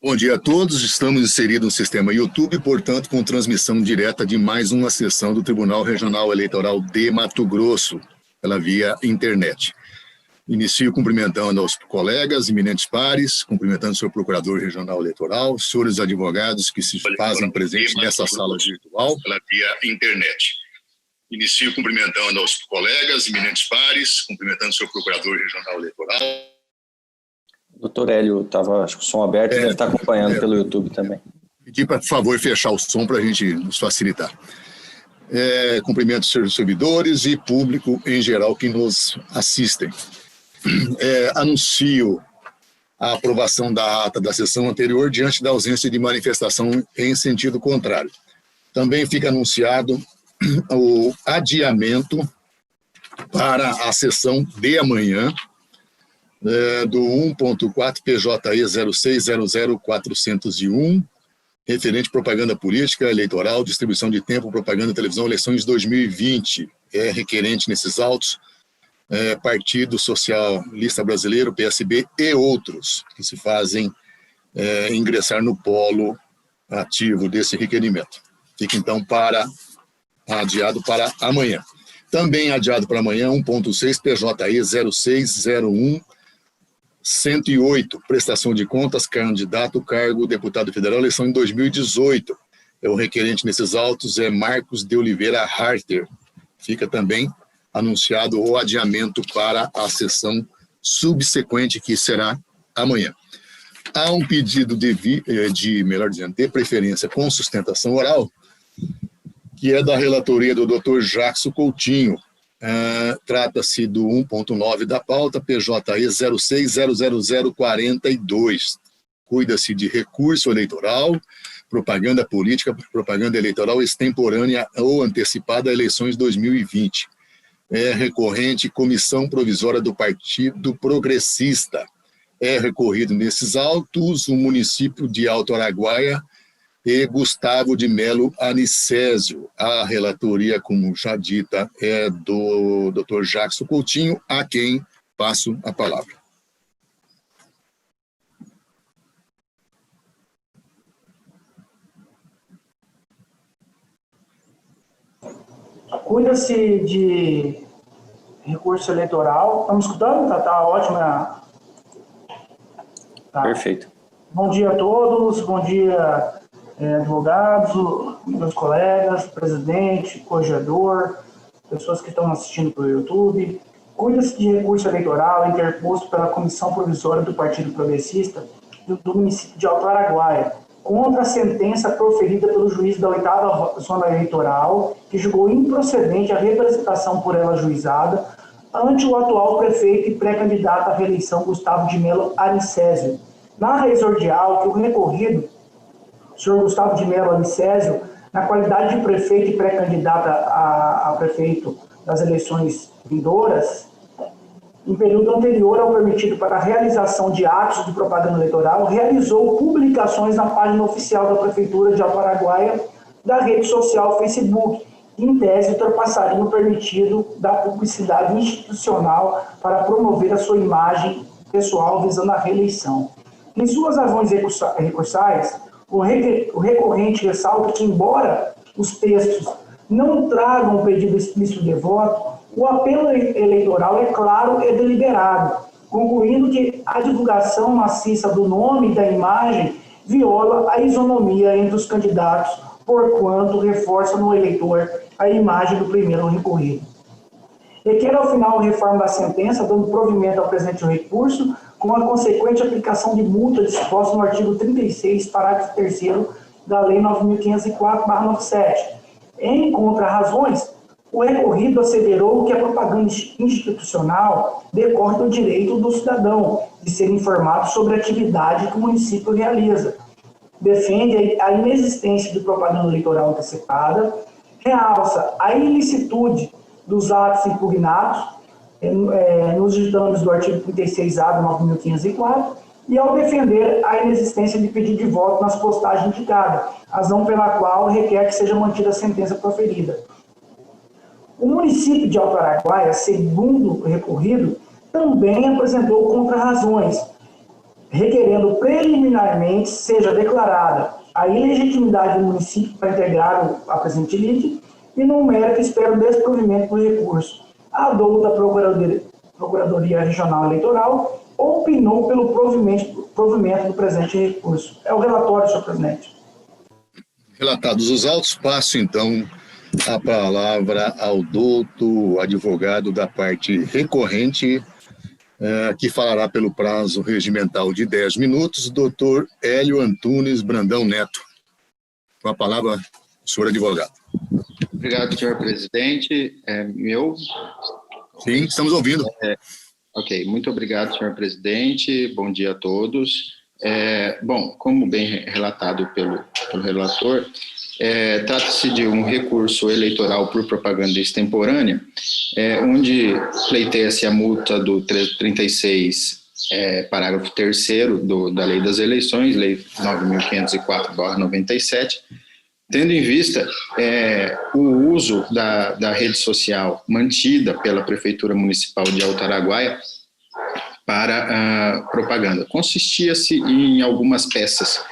Bom dia a todos, estamos inseridos no sistema YouTube, portanto, com transmissão direta de mais uma sessão do Tribunal Regional Eleitoral de Mato Grosso, pela via internet. Inicio cumprimentando aos colegas, eminentes pares, cumprimentando o senhor Procurador Regional Eleitoral, senhores advogados que se fazem presentes nessa sala virtual, pela via internet. Inicio cumprimentando aos colegas, eminentes pares, cumprimentando o senhor Procurador Regional Eleitoral. Doutor Hélio, estava acho que o som aberto, deve estar acompanhando pelo YouTube também. Pedir para, por favor, fechar o som para a gente nos facilitar. Cumprimento os seus servidores e público em geral que nos assistem. Anuncio a aprovação da ata da sessão anterior diante da ausência de manifestação em sentido contrário. Também fica anunciado o adiamento para a sessão de amanhã, do 1.4 PJE 0600401, referente propaganda política, eleitoral, distribuição de tempo, propaganda, televisão, eleições 2020. Requerente nesses autos, Partido Socialista Brasileiro, PSB e outros, que se fazem ingressar no polo ativo desse requerimento. Fica, então, adiado para amanhã. Também adiado para amanhã, 1.6 PJE 0601-108, prestação de contas, candidato, cargo, deputado federal, eleição em 2018. O requerente nesses autos é Marcos de Oliveira Harter. Fica também anunciado o adiamento para a sessão subsequente, que será amanhã. Há um pedido melhor dizendo, de preferência com sustentação oral, que é da relatoria do Dr. Jackson Coutinho. Trata-se do 1.9 da pauta, PJE 060042. Cuida-se de recurso eleitoral, propaganda política, propaganda eleitoral extemporânea ou antecipada a eleições 2020. Recorrente Comissão Provisória do Partido Progressista. Recorrido nesses autos o município de Alto Araguaia e Gustavo de Melo Anicésio. A relatoria, como já dita, é do Dr. Jackson Coutinho, a quem passo a palavra. Cuida-se de recurso eleitoral. Estamos escutando? Tá ótima. Tá. Perfeito. Bom dia a todos, bom dia, advogados, meus colegas, presidente, corregedor, pessoas que estão assistindo pelo YouTube. Cuida-se de recurso eleitoral interposto pela Comissão Provisória do Partido Progressista do município de Alto Araguaia, contra a sentença proferida pelo juiz da 8ª Zona Eleitoral, que julgou improcedente a representação por ela ajuizada ante o atual prefeito e pré-candidato à reeleição Gustavo de Melo Anicésio. Narra exordial que o recorrido, o senhor Gustavo de Melo Anicésio, na qualidade de prefeito e pré-candidato a prefeito das eleições vindouras, em período anterior ao permitido para a realização de atos de propaganda eleitoral, realizou publicações na página oficial da Prefeitura de Alto Araguaia da rede social Facebook, que em tese ultrapassariam o permitido da publicidade institucional para promover a sua imagem pessoal visando a reeleição. Em suas razões recursais, o recorrente ressalta que, embora os textos não tragam o pedido explícito de voto, o apelo eleitoral é claro e deliberado, concluindo que a divulgação maciça do nome e da imagem viola a isonomia entre os candidatos, porquanto reforça no eleitor a imagem do primeiro recorrido. Requer ao final a reforma da sentença, dando provimento ao presente recurso, com a consequente aplicação de multa disposta no artigo 36, parágrafo 3º da Lei 9.504/97. Em contrarrazões, o recorrido asseverou que a propaganda institucional decorre do direito do cidadão de ser informado sobre a atividade que o município realiza. Defende a inexistência de propaganda eleitoral antecipada, realça a ilicitude dos atos impugnados nos ditames do artigo 36A da 9.504 e ao defender a inexistência de pedido de voto nas postagens indicadas, razão pela qual requer que seja mantida a sentença proferida. O município de Alto Araguaia, segundo o recorrido, também apresentou contrarrazões, requerendo preliminarmente seja declarada a ilegitimidade do município para integrar a presente lide e, no mérito, espera o desprovimento do recurso. A douta Procuradoria Regional Eleitoral opinou pelo provimento do presente recurso. É o relatório, senhor presidente. Relatados os autos, passo então a palavra ao douto advogado da parte recorrente, que falará pelo prazo regimental de 10 minutos, doutor Hélio Antunes Brandão Neto. Com a palavra, senhor advogado. Obrigado, senhor presidente. Sim, estamos ouvindo. Ok, muito obrigado, senhor presidente. Bom dia a todos. Bom, como bem relatado pelo relator, trata-se de um recurso eleitoral por propaganda extemporânea, onde pleiteia-se a multa do 36, parágrafo 3º da Lei das Eleições, Lei 9.504/97, tendo em vista o uso da rede social mantida pela Prefeitura Municipal de Altaraguaia para propaganda. Consistia-se em algumas peças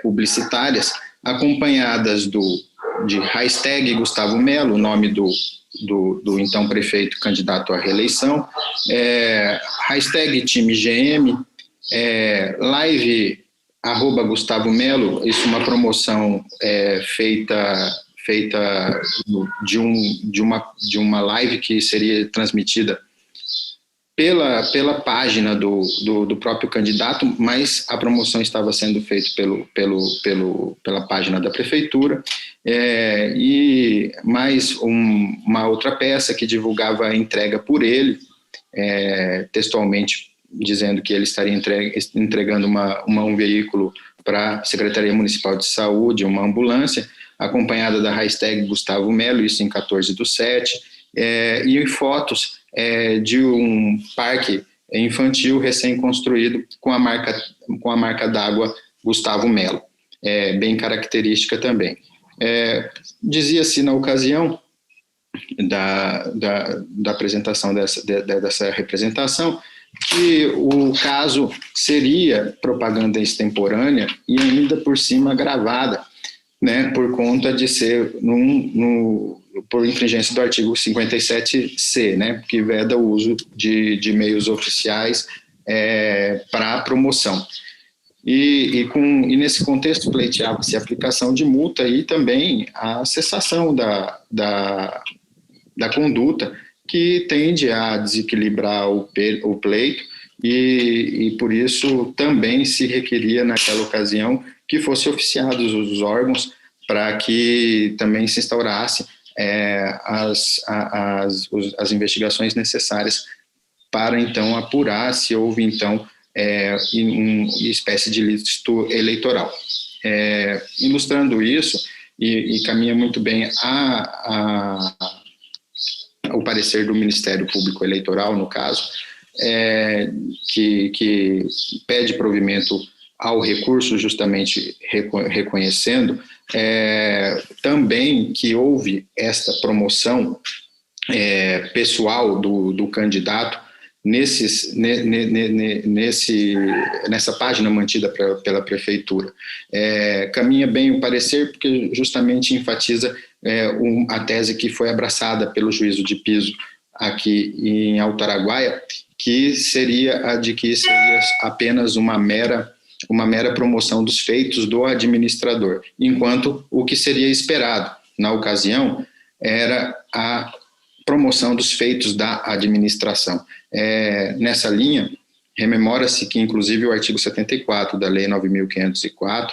publicitárias acompanhadas de hashtag Gustavo Melo, o nome do então prefeito candidato à reeleição, hashtag time GM, live @Gustavo Melo, isso é uma promoção feita de uma live que seria transmitida pela página do próprio candidato, mas a promoção estava sendo feita pela página da prefeitura, e mais uma outra peça que divulgava a entrega por ele, textualmente dizendo que ele estaria entregando um veículo para a Secretaria Municipal de Saúde, uma ambulância, acompanhada da hashtag Gustavo Melo, isso em 14/7, e fotos de um parque infantil recém-construído com a marca d'água Gustavo Melo, bem característica também. Dizia-se na ocasião da apresentação dessa representação que o caso seria propaganda extemporânea e ainda por cima gravada, né, por conta de ser por infringência do artigo 57C, né, que veda o uso de meios oficiais para promoção. E nesse contexto pleiteava-se a aplicação de multa e também a cessação da conduta que tende a desequilibrar o pleito e por isso também se requeria naquela ocasião que fossem oficiados os órgãos para que também se instaurasse as investigações necessárias para então apurar se houve então uma espécie de ilícito eleitoral. Ilustrando isso, e caminha muito bem o parecer do Ministério Público Eleitoral, no caso, que pede provimento ao recurso, justamente reconhecendo também que houve esta promoção pessoal do candidato nessa página mantida pela Prefeitura. Caminha bem o parecer porque justamente enfatiza a tese que foi abraçada pelo juízo de piso aqui em Altaraguaia, que seria a de que seria apenas uma mera promoção dos feitos do administrador, enquanto o que seria esperado na ocasião era a promoção dos feitos da administração. Nessa linha, rememora-se que, inclusive, o artigo 74 da Lei 9.504,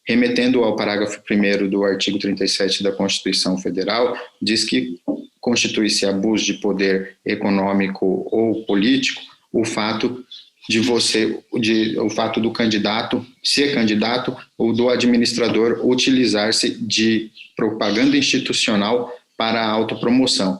remetendo ao parágrafo 1º do artigo 37 da Constituição Federal, diz que constitui-se abuso de poder econômico ou político o fato do candidato ser candidato ou do administrador utilizar-se de propaganda institucional para a autopromoção.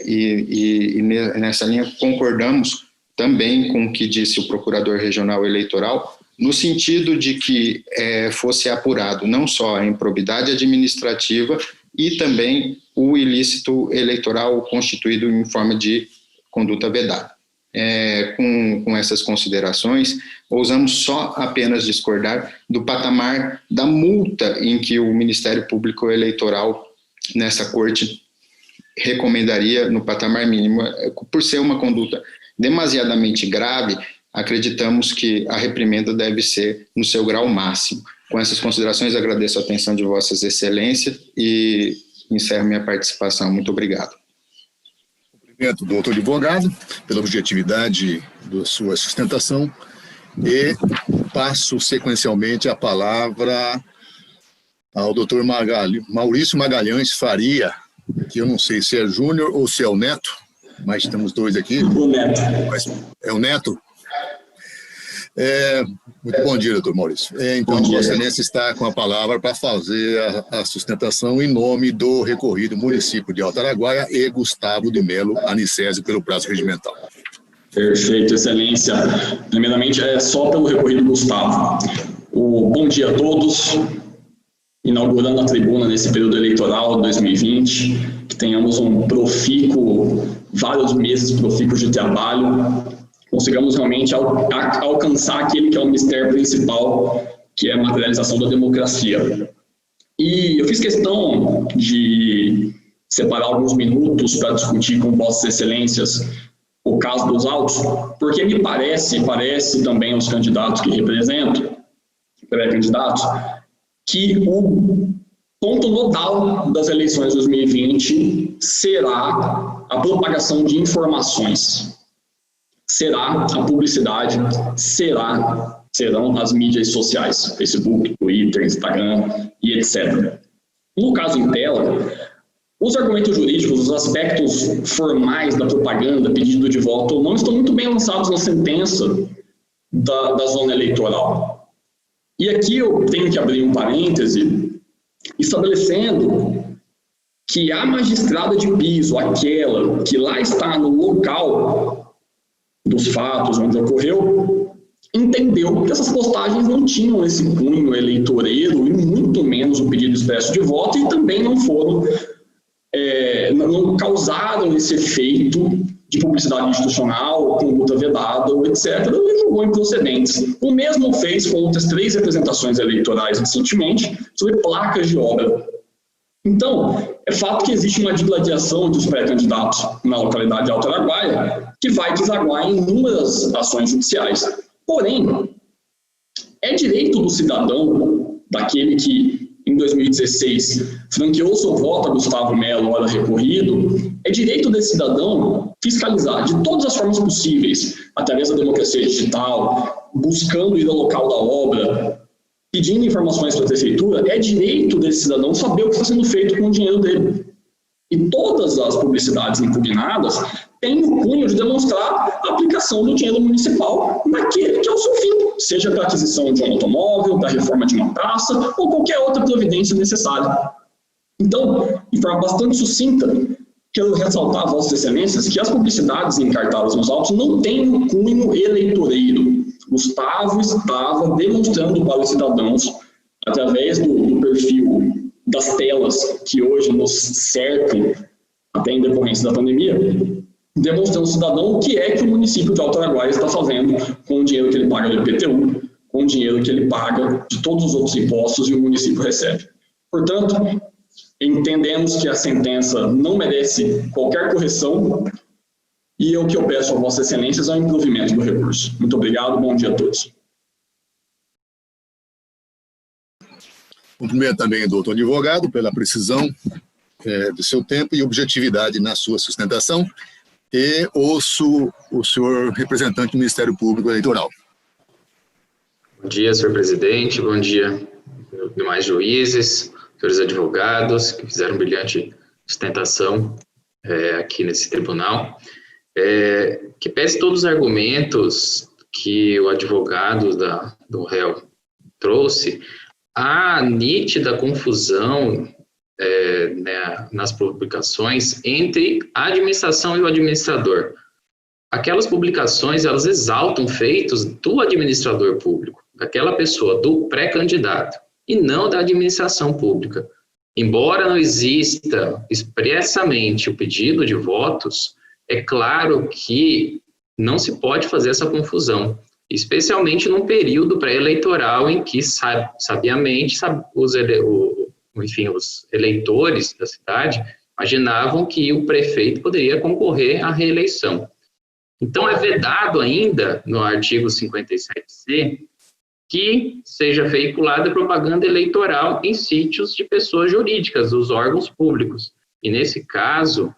E nessa linha concordamos também com o que disse o Procurador Regional Eleitoral, no sentido de que fosse apurado não só a improbidade administrativa e também o ilícito eleitoral constituído em forma de conduta vedada. com essas considerações, ousamos só apenas discordar do patamar da multa em que o Ministério Público Eleitoral, nessa corte, recomendaria no patamar mínimo. Por ser uma conduta demasiadamente grave, acreditamos que a reprimenda deve ser no seu grau máximo. Com essas considerações, agradeço a atenção de Vossas Excelências e encerro minha participação. Muito obrigado. Cumprimento o doutor advogado pela objetividade da sua sustentação e passo sequencialmente a palavra ao doutor Maurício Magalhães Faria, que eu não sei se é júnior ou se é o neto, mas estamos dois aqui. O neto. É o neto? Muito bom dia, doutor Maurício. Então, Vossa Excelência está com a palavra para fazer a sustentação em nome do recorrido município de Alto Araguaia e Gustavo de Melo Anicésio pelo prazo regimental. Perfeito, Excelência. Primeiramente, é só pelo recorrido Gustavo. Bom dia a todos. Inaugurando a tribuna nesse período eleitoral de 2020, que tenhamos vários meses profícuos de trabalho, consigamos realmente alcançar aquele que é o mistério principal, que é a materialização da democracia. E eu fiz questão de separar alguns minutos para discutir com Vossas Excelências o caso dos autos, porque me parece também aos candidatos que represento, pré-candidatos, que o ponto nodal das eleições de 2020 será a propagação de informações, será a publicidade, serão as mídias sociais, Facebook, Twitter, Instagram e etc. No caso em tela, os argumentos jurídicos, os aspectos formais da propaganda, pedido de voto ou não, estão muito bem lançados na sentença da zona eleitoral. E aqui eu tenho que abrir um parêntese, estabelecendo que a magistrada de piso, aquela que lá está no local dos fatos onde ocorreu, entendeu que essas postagens não tinham esse cunho eleitoreiro e muito menos o pedido expresso de voto e também não causaram esse efeito de publicidade institucional, conduta vedada, etc., e julgou improcedentes. O mesmo fez com outras 3 representações eleitorais recentemente sobre placas de obra. Então, é fato que existe uma digladiação entre os pré-candidatos na localidade de Alto Araguaia, que vai desaguar em inúmeras ações judiciais. Porém, é direito do cidadão, daquele que em 2016 franqueou seu voto a Gustavo Melo, hora recorrido, é direito desse cidadão fiscalizar de todas as formas possíveis, através da democracia digital, buscando ir ao local da obra, pedindo informações para a prefeitura, é direito desse cidadão saber o que está sendo feito com o dinheiro dele. E todas as publicidades impugnadas têm o cunho de demonstrar a aplicação do dinheiro municipal naquele que é o seu fim, seja para a aquisição de um automóvel, para a reforma de uma praça ou qualquer outra providência necessária. Então, de forma bastante sucinta, quero ressaltar a Vossas Excelências que as publicidades encartadas nos autos não têm um cunho eleitoreiro. Gustavo estava demonstrando para os cidadãos, através do perfil das telas que hoje nos cercam, até em decorrência da pandemia, demonstrando ao cidadão o que é que o município de Alto Araguaia está fazendo com o dinheiro que ele paga do IPTU, com o dinheiro que ele paga de todos os outros impostos e o município recebe. Portanto, entendemos que a sentença não merece qualquer correção e o que eu peço a Vossas Excelências é o improvimento do recurso. Muito obrigado, bom dia a todos. Cumprimento também o doutor advogado pela precisão do seu tempo e objetividade na sua sustentação e ouço o senhor representante do Ministério Público Eleitoral. Bom dia, senhor presidente, bom dia, demais juízes, senhores advogados que fizeram brilhante sustentação aqui nesse tribunal. Que pese todos os argumentos que o advogado do réu trouxe, há nítida confusão nas publicações entre a administração e o administrador. Aquelas publicações, elas exaltam feitos do administrador público, daquela pessoa, do pré-candidato, e não da administração pública. Embora não exista expressamente o pedido de votos, é claro que não se pode fazer essa confusão, especialmente num período pré-eleitoral em que, sabiamente, os eleitores da cidade imaginavam que o prefeito poderia concorrer à reeleição. Então, é vedado ainda, no artigo 57C, que seja veiculada propaganda eleitoral em sítios de pessoas jurídicas, dos órgãos públicos. E, nesse caso,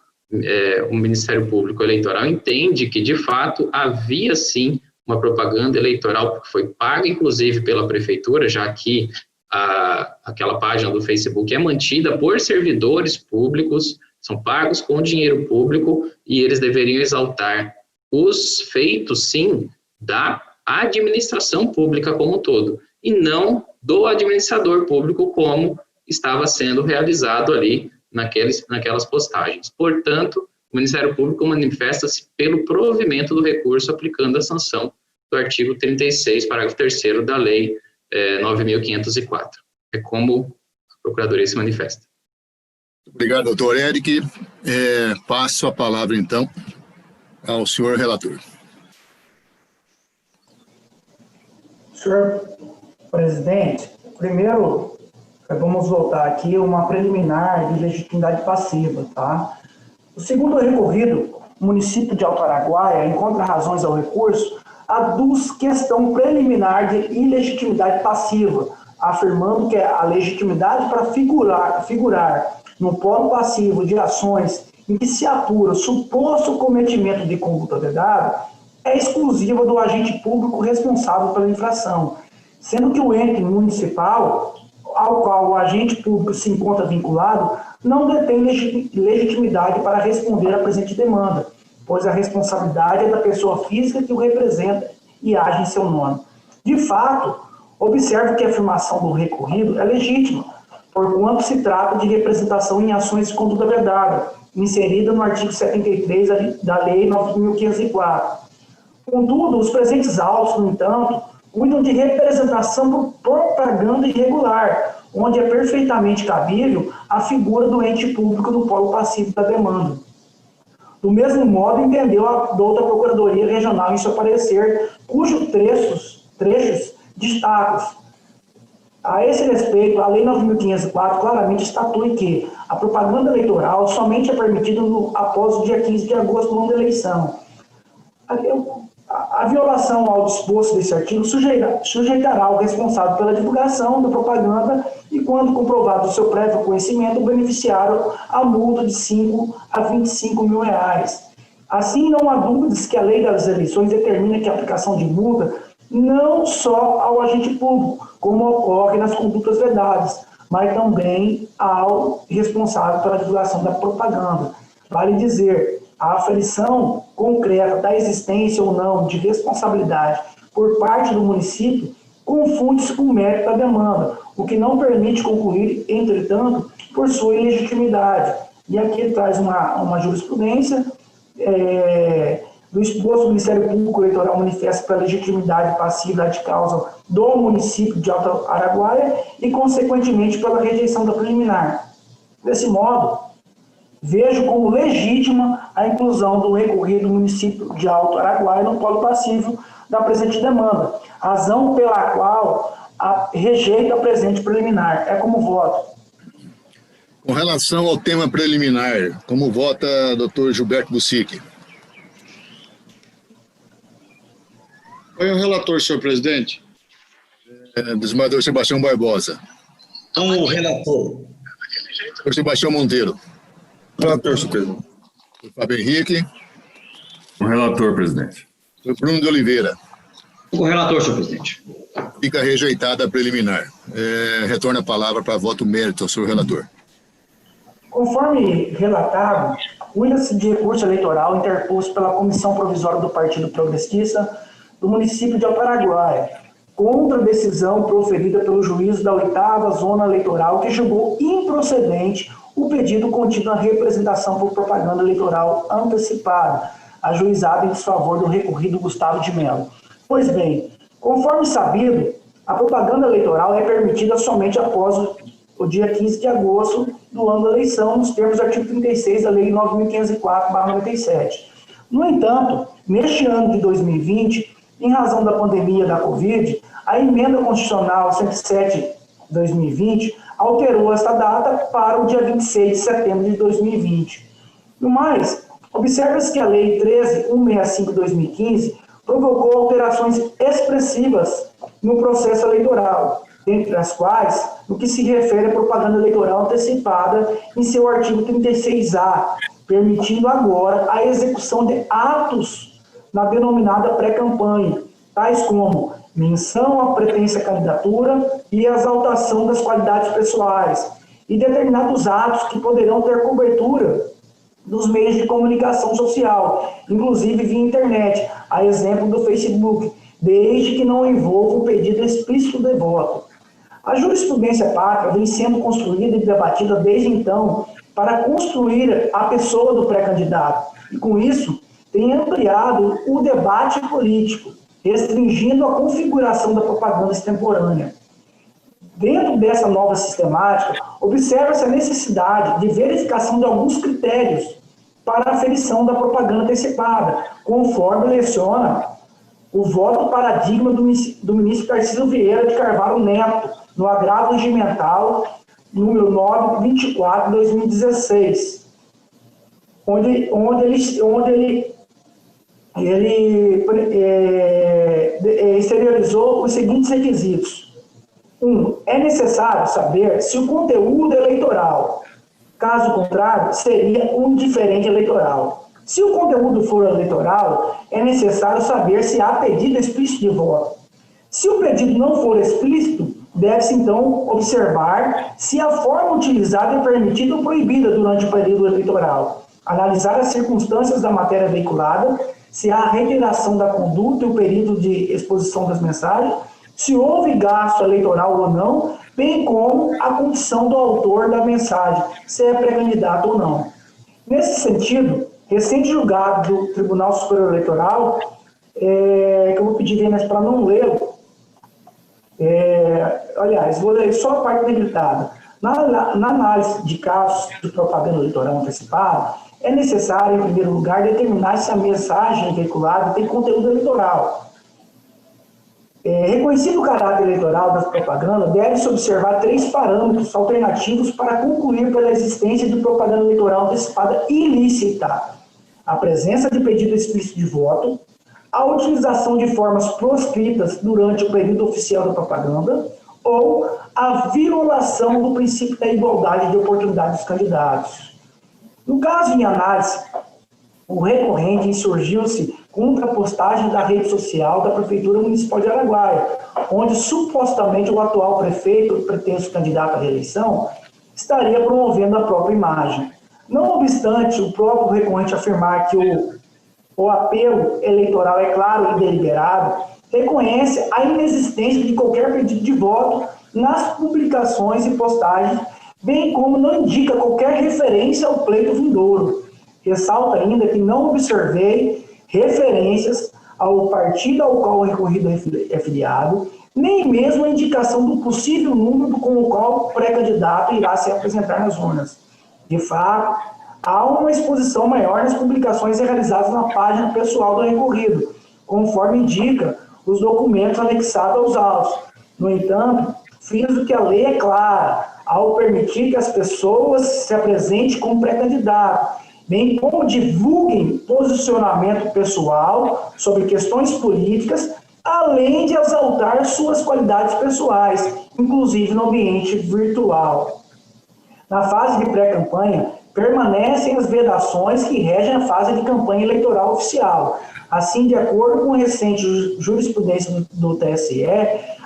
o Ministério Público Eleitoral entende que, de fato, havia, sim, uma propaganda eleitoral que foi paga, inclusive, pela prefeitura, já que aquela página do Facebook é mantida por servidores públicos, são pagos com dinheiro público, e eles deveriam exaltar os feitos, sim, da administração pública como um todo, e não do administrador público, como estava sendo realizado ali naquelas postagens. Portanto, o Ministério Público manifesta-se pelo provimento do recurso aplicando a sanção do artigo 36, parágrafo 3º da Lei 9.504. É como a Procuradoria se manifesta. Obrigado, doutor Eric. Passo a palavra, então, ao senhor relator. Senhor presidente, primeiro, vamos voltar aqui a uma preliminar de legitimidade passiva, tá? O segundo recorrido, o município de Alto Araguaia encontra razões ao recurso, aduz questão preliminar de ilegitimidade passiva, afirmando que a legitimidade para figurar no polo passivo de ações em que se apura suposto cometimento de conduta vedada é exclusiva do agente público responsável pela infração, sendo que o ente municipal ao qual o agente público se encontra vinculado não detém legitimidade para responder à presente demanda, pois a responsabilidade é da pessoa física que o representa e age em seu nome. De fato, observo que a afirmação do recorrido é legítima, porquanto se trata de representação em ações de conduta vedada, inserida no artigo 73 da Lei 9.504. Contudo, os presentes autos, no entanto, cuidam de representação por propaganda irregular, onde é perfeitamente cabível a figura do ente público no polo passivo da demanda. Do mesmo modo, entendeu a douta Procuradoria Regional em seu parecer, cujos trechos destacam. A esse respeito, a Lei 9.504 claramente estatui que a propaganda eleitoral somente é permitida após o dia 15 de agosto do ano da eleição. A violação ao disposto desse artigo sujeitará o responsável pela divulgação da propaganda e, quando comprovado o seu prévio conhecimento, o beneficiário a multa de 5 a 25 mil reais. Assim, não há dúvidas que a lei das eleições determina que a aplicação de multa não só ao agente público, como ocorre nas condutas vedadas, mas também ao responsável pela divulgação da propaganda. Vale dizer, a aferição concreta da existência ou não de responsabilidade por parte do município confunde-se com o mérito da demanda, o que não permite concluir, entretanto, por sua ilegitimidade. E aqui ele traz uma jurisprudência do exposto do Ministério Público Eleitoral manifesta pela legitimidade passiva de causa do município de Alto Araguaia e, consequentemente, pela rejeição da preliminar. Desse modo, vejo como legítima a inclusão do recorrido do município de Alto Araguaia no polo passivo da presente demanda, razão pela qual rejeita a presente preliminar. É como voto. Com relação ao tema preliminar, como vota Dr. Gilberto Bussic? Oi, o relator, senhor presidente. Desembargador Sebastião Barbosa. O relator. Dr. Sebastião Monteiro. Relator, senhor presidente. Fábio Henrique. O relator, presidente. Bruno de Oliveira. O relator, senhor presidente. Fica rejeitada a preliminar. Retorna a palavra para voto mérito ao senhor relator. Conforme relatado, o índice de recurso eleitoral interposto pela Comissão Provisória do Partido Progressista do município de Alto Araguaia, contra a decisão proferida pelo juízo da 8ª Zona Eleitoral, que julgou improcedente o pedido contido na representação por propaganda eleitoral antecipada, ajuizado em desfavor do recorrido Gustavo de Mello. Pois bem, conforme sabido, a propaganda eleitoral é permitida somente após o dia 15 de agosto do ano da eleição, nos termos do artigo 36 da Lei 9.504/97. No entanto, Neste ano de 2020, em razão da pandemia da Covid, a emenda constitucional 107/2020 alterou esta data para o dia 26 de setembro de 2020. No mais, observa-se que a Lei 13.165/2015 provocou alterações expressivas no processo eleitoral, dentre as quais, no que se refere à propaganda eleitoral antecipada em seu artigo 36A, permitindo agora a execução de atos na denominada pré-campanha, tais como menção à pretensa candidatura e exaltação das qualidades pessoais, e determinados atos que poderão ter cobertura dos meios de comunicação social, inclusive via internet, a exemplo do Facebook, desde que não envolva um pedido explícito de voto. A jurisprudência pátria vem sendo construída e debatida desde então para construir a pessoa do pré-candidato, e com isso tem ampliado o debate político, restringindo a configuração da propaganda extemporânea. Dentro dessa nova sistemática, observa-se a necessidade de verificação de alguns critérios para a aferição da propaganda antecipada, conforme leciona o voto paradigma do ministro Tarcísio Vieira de Carvalho Neto, no agravo regimental número 924/2016, onde ele exteriorizou os seguintes requisitos. 1. É necessário saber se o conteúdo é eleitoral. Caso contrário, seria um diferente eleitoral. Se o conteúdo for eleitoral, é necessário saber se há pedido explícito de voto. Se o pedido não for explícito, deve-se então observar se a forma utilizada é permitida ou proibida durante o período eleitoral. Analisar as circunstâncias da matéria veiculada, se há reiteração da conduta e o período de exposição das mensagens, se houve gasto eleitoral ou não, bem como a condição do autor da mensagem, se é pré-candidato ou não. Nesse sentido, recente julgado do Tribunal Superior Eleitoral, que eu vou pedir para não lê-lo, aliás, vou ler só a parte debilitada. Na análise de casos de propaganda eleitoral antecipada, é necessário, em primeiro lugar, determinar se a mensagem veiculada tem conteúdo eleitoral. Reconhecido o caráter eleitoral da propaganda, deve-se observar 3 parâmetros alternativos para concluir pela existência de propaganda eleitoral antecipada ilícita: a presença de pedido explícito de voto, a utilização de formas proscritas durante o período oficial da propaganda ou a violação do princípio da igualdade de oportunidade dos candidatos. No caso em análise, o recorrente insurgiu-se contra a postagem da rede social da Prefeitura Municipal de Araguaia, onde supostamente o atual prefeito, pretenso candidato à reeleição, estaria promovendo a própria imagem. Não obstante o próprio recorrente afirmar que o apelo eleitoral é claro e deliberado, reconhece a inexistência de qualquer pedido de voto nas publicações e postagens, bem como não indica qualquer referência ao pleito vindouro. Ressalta ainda que não observei referências ao partido ao qual o recorrido é filiado, nem mesmo a indicação do possível número com o qual o pré-candidato irá se apresentar nas urnas. De fato, há uma exposição maior nas publicações realizadas na página pessoal do recorrido, conforme indica os documentos anexados aos autos. No entanto, friso que a lei é clara ao permitir que as pessoas se apresentem como pré-candidato, bem como divulguem posicionamento pessoal sobre questões políticas, além de exaltar suas qualidades pessoais, inclusive no ambiente virtual. Na fase de pré-campanha, permanecem as vedações que regem a fase de campanha eleitoral oficial. Assim, de acordo com a recente jurisprudência do TSE,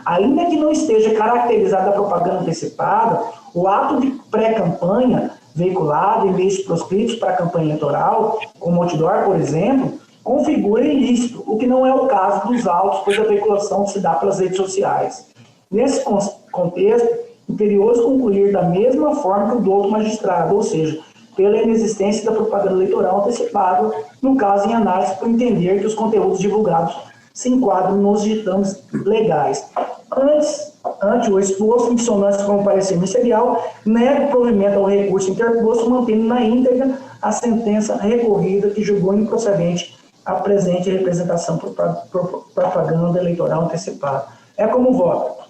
ainda que não esteja caracterizada a propaganda antecipada, o ato de pré-campanha veiculado em meios proscritos para a campanha eleitoral, como outdoor, por exemplo, configura ilícito, o que não é o caso dos autos, pois a veiculação se dá pelas redes sociais. Nesse contexto, imperioso concluir da mesma forma que o do outro magistrado, ou seja, pela inexistência da propaganda eleitoral antecipada, no caso em análise, por entender que os conteúdos divulgados se enquadram nos ditames legais. Ante o exposto, em dissonância com o parecer ministerial, nega o provimento ao recurso interposto, mantendo na íntegra a sentença recorrida que julgou improcedente a presente representação por propaganda eleitoral antecipada. É como vota.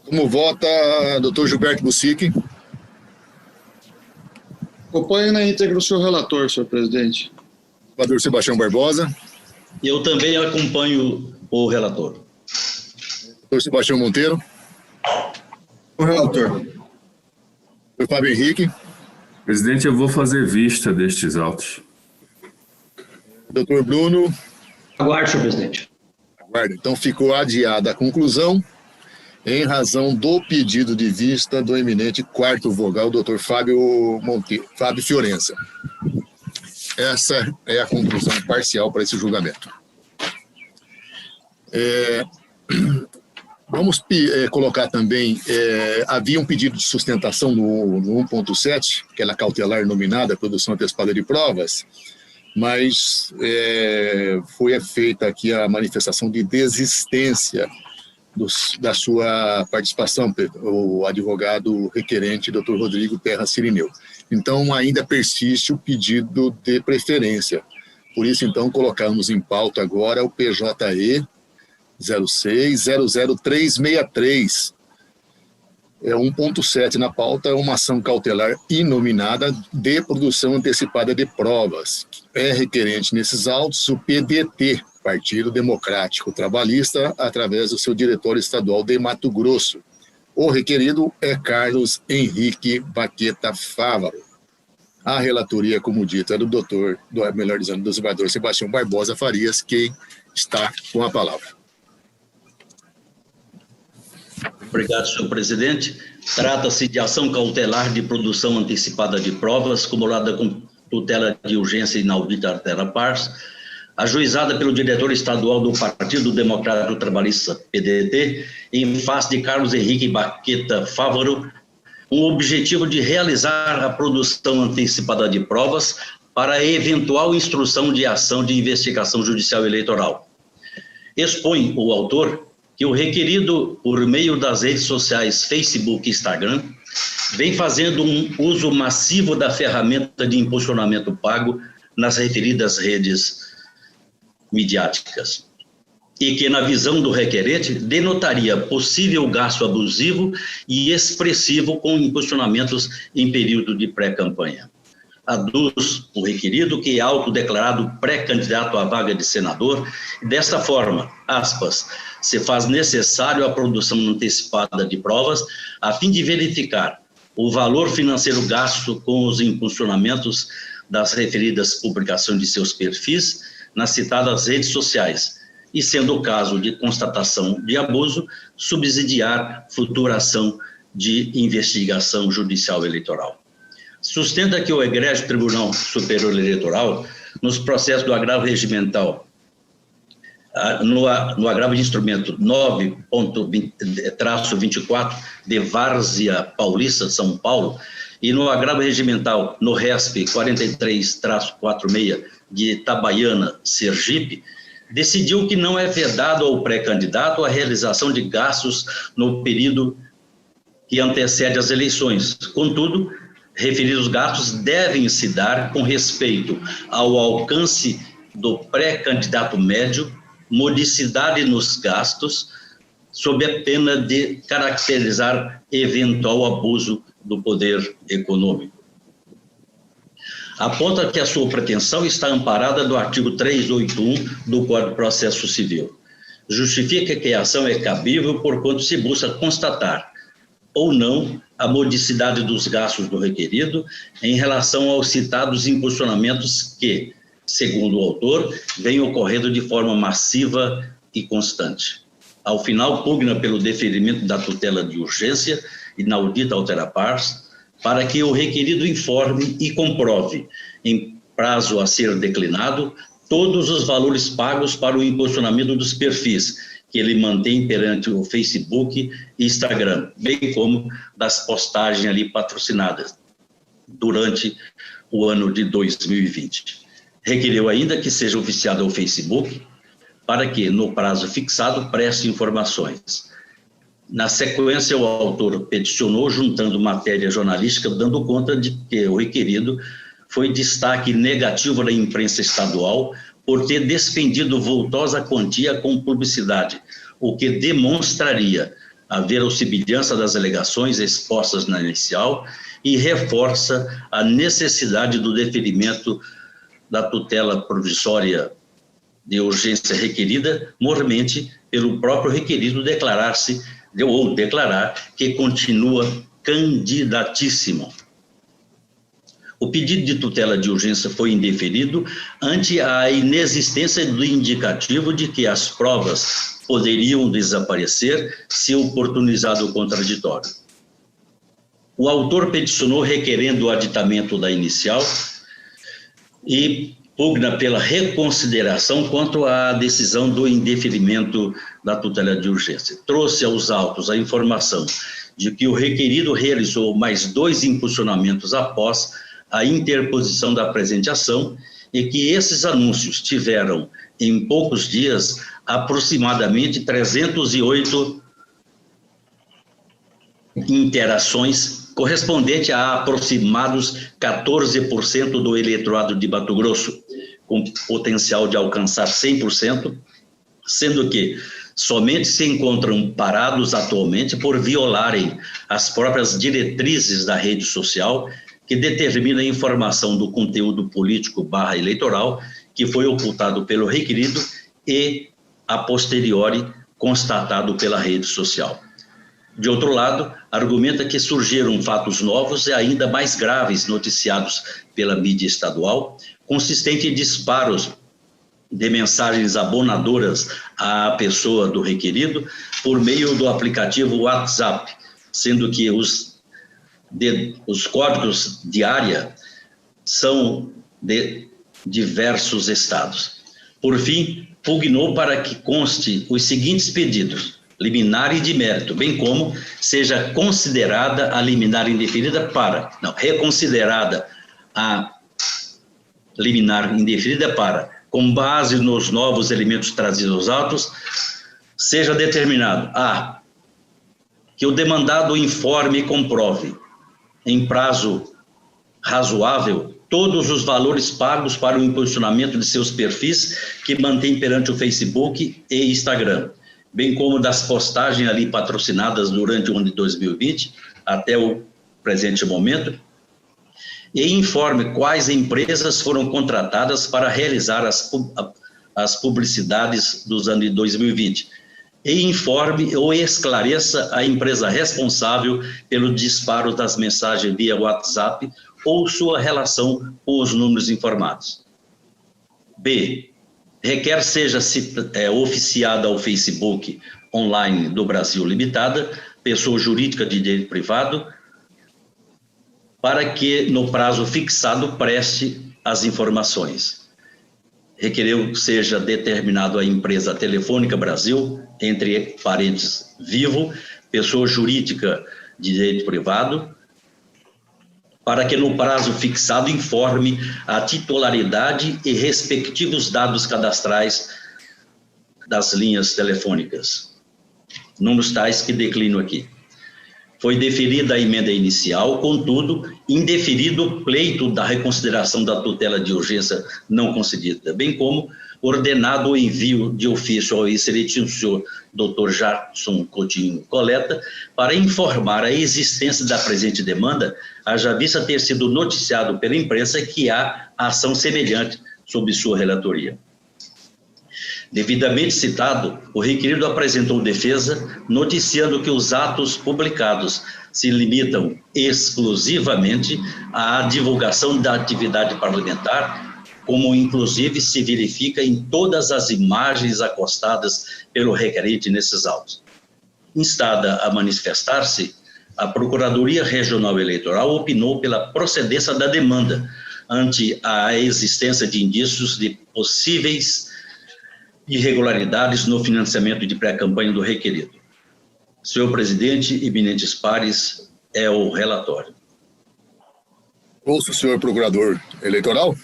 Como vota, doutor Gilberto Bussic? Acompanho na íntegra o senhor relator, senhor presidente. Senador Sebastião Barbosa? Eu também acompanho o relator. Doutor Sebastião Monteiro? O relator. Doutor Fábio Henrique? Presidente, eu vou fazer vista destes autos. Doutor Bruno? Aguarde, senhor presidente. Aguardo. Então ficou adiada a conclusão em razão do pedido de vista do eminente quarto vogal, doutor Fábio Fiorenza. Essa é a conclusão parcial para esse julgamento. Vamos colocar também, havia um pedido de sustentação no 1.7, aquela cautelar nominada, produção antecipada de provas, mas foi feita aqui a manifestação de desistência da sua participação, o advogado requerente, doutor Rodrigo Terra Cirineu. Então, ainda persiste o pedido de preferência. Por isso, então, colocamos em pauta agora o PJE 06-00363. 1.7 na pauta, é uma ação cautelar inominada de produção antecipada de provas. É requerente nesses autos o PDT, Partido Democrático Trabalhista, através do seu diretor estadual de Mato Grosso. O requerido é Carlos Henrique Baqueta Fávaro. A relatoria, como dito, é do do desembargador Sebastião Barbosa Farias, quem está com a palavra. Obrigado, senhor presidente. Trata-se de ação cautelar de produção antecipada de provas, acumulada com tutela de urgência inaudita altera pars, ajuizada pelo diretor estadual do Partido Democrático Trabalhista, PDT, em face de Carlos Henrique Baqueta Fávaro, com o objetivo de realizar a produção antecipada de provas para a eventual instrução de ação de investigação judicial eleitoral. Expõe o autor que o requerido, por meio das redes sociais Facebook e Instagram, vem fazendo um uso massivo da ferramenta de impulsionamento pago nas referidas redes midiáticas, e que, na visão do requerente, denotaria possível gasto abusivo e expressivo com impulsionamentos em período de pré-campanha. Aduz o requerido que é autodeclarado pré-candidato à vaga de senador, e desta forma, aspas, se faz necessário a produção antecipada de provas a fim de verificar o valor financeiro gasto com os impulsionamentos das referidas publicações de seus perfis nas citadas redes sociais, e, sendo o caso de constatação de abuso, subsidiar futura ação de investigação judicial eleitoral. Sustenta que o egrégio Tribunal Superior Eleitoral, nos processos do agravo regimental, no agravo de instrumento 9.-24 de Várzea Paulista, São Paulo, e no agravo regimental no RESP 43-46 de Itabaiana, Sergipe, decidiu que não é vedado ao pré-candidato a realização de gastos no período que antecede as eleições. Contudo, referidos gastos devem se dar com respeito ao alcance do pré-candidato médio, modicidade nos gastos, sob a pena de caracterizar eventual abuso do poder econômico. Aponta que a sua pretensão está amparada no artigo 381 do Código de Processo Civil. Justifica que a ação é cabível porquanto se busca constatar ou não a modicidade dos gastos do requerido em relação aos citados impulsionamentos que, segundo o autor, vêm ocorrendo de forma massiva e constante. Ao final, pugna pelo deferimento da tutela de urgência inaudita altera pars, para que o requerido informe e comprove, em prazo a ser declinado, todos os valores pagos para o impulsionamento dos perfis que ele mantém perante o Facebook e Instagram, bem como das postagens ali patrocinadas durante o ano de 2020. Requeriu ainda que seja oficiado ao Facebook para que, no prazo fixado, preste informações. Na sequência, o autor peticionou, juntando matéria jornalística, dando conta de que o requerido foi destaque negativo da imprensa estadual por ter despendido vultosa quantia com publicidade, o que demonstraria a verossimilhança das alegações expostas na inicial e reforça a necessidade do deferimento da tutela provisória de urgência requerida, mormente pelo próprio requerido declarar que continua candidatíssimo. O pedido de tutela de urgência foi indeferido ante a inexistência do indicativo de que as provas poderiam desaparecer se oportunizado o contraditório. O autor peticionou requerendo o aditamento da inicial e pugna pela reconsideração quanto à decisão do indeferimento da tutela de urgência. Trouxe aos autos a informação de que o requerido realizou mais 2 impulsionamentos após a interposição da presente ação e que esses anúncios tiveram, em poucos dias, aproximadamente 308 interações, correspondente a aproximados 14% do eleitorado de Mato Grosso, com potencial de alcançar 100%, sendo que somente se encontram parados atualmente por violarem as próprias diretrizes da rede social, que determina a informação do conteúdo político/eleitoral que foi ocultado pelo requerido e, a posteriori, constatado pela rede social. De outro lado, argumenta que surgiram fatos novos e ainda mais graves noticiados pela mídia estadual, consistente em disparos de mensagens abonadoras à pessoa do requerido por meio do aplicativo WhatsApp, sendo que os códigos de área são de diversos estados. Por fim, pugnou para que conste os seguintes pedidos: liminar e de mérito, bem como seja considerada a liminar indeferida reconsiderada a liminar indeferida com base nos novos elementos trazidos aos autos, seja determinado que o demandado informe e comprove, em prazo razoável, todos os valores pagos para o impulsionamento de seus perfis que mantém perante o Facebook e Instagram, bem como das postagens ali patrocinadas durante o ano de 2020 até o presente momento, e informe quais empresas foram contratadas para realizar as publicidades dos anos de 2020, e informe ou esclareça a empresa responsável pelo disparo das mensagens via WhatsApp ou sua relação com os números informados. B. Requer seja oficiada ao Facebook Online do Brasil Limitada, pessoa jurídica de direito privado, para que, no prazo fixado, preste as informações. Requereu seja determinado a empresa Telefônica Brasil, entre parênteses, Vivo, pessoa jurídica de direito privado, para que no prazo fixado informe a titularidade e respectivos dados cadastrais das linhas telefônicas. Números tais que declino aqui. Foi deferida a emenda inicial, contudo, indeferido o pleito da reconsideração da tutela de urgência não concedida, bem como ordenado o envio de ofício ao excelentíssimo senhor Dr. Jackson Coutinho Coleta para informar a existência da presente demanda, haja vista ter sido noticiado pela imprensa que há ação semelhante sob sua relatoria. Devidamente citado, o requerido apresentou defesa, noticiando que os atos publicados se limitam exclusivamente à divulgação da atividade parlamentar, como inclusive se verifica em todas as imagens acostadas pelo requerente nesses autos. Instada a manifestar-se, a Procuradoria Regional Eleitoral opinou pela procedência da demanda, ante a existência de indícios de possíveis irregularidades no financiamento de pré-campanha do requerido. Senhor presidente, eminentes pares, é o relatório. Ouço o senhor procurador eleitoral.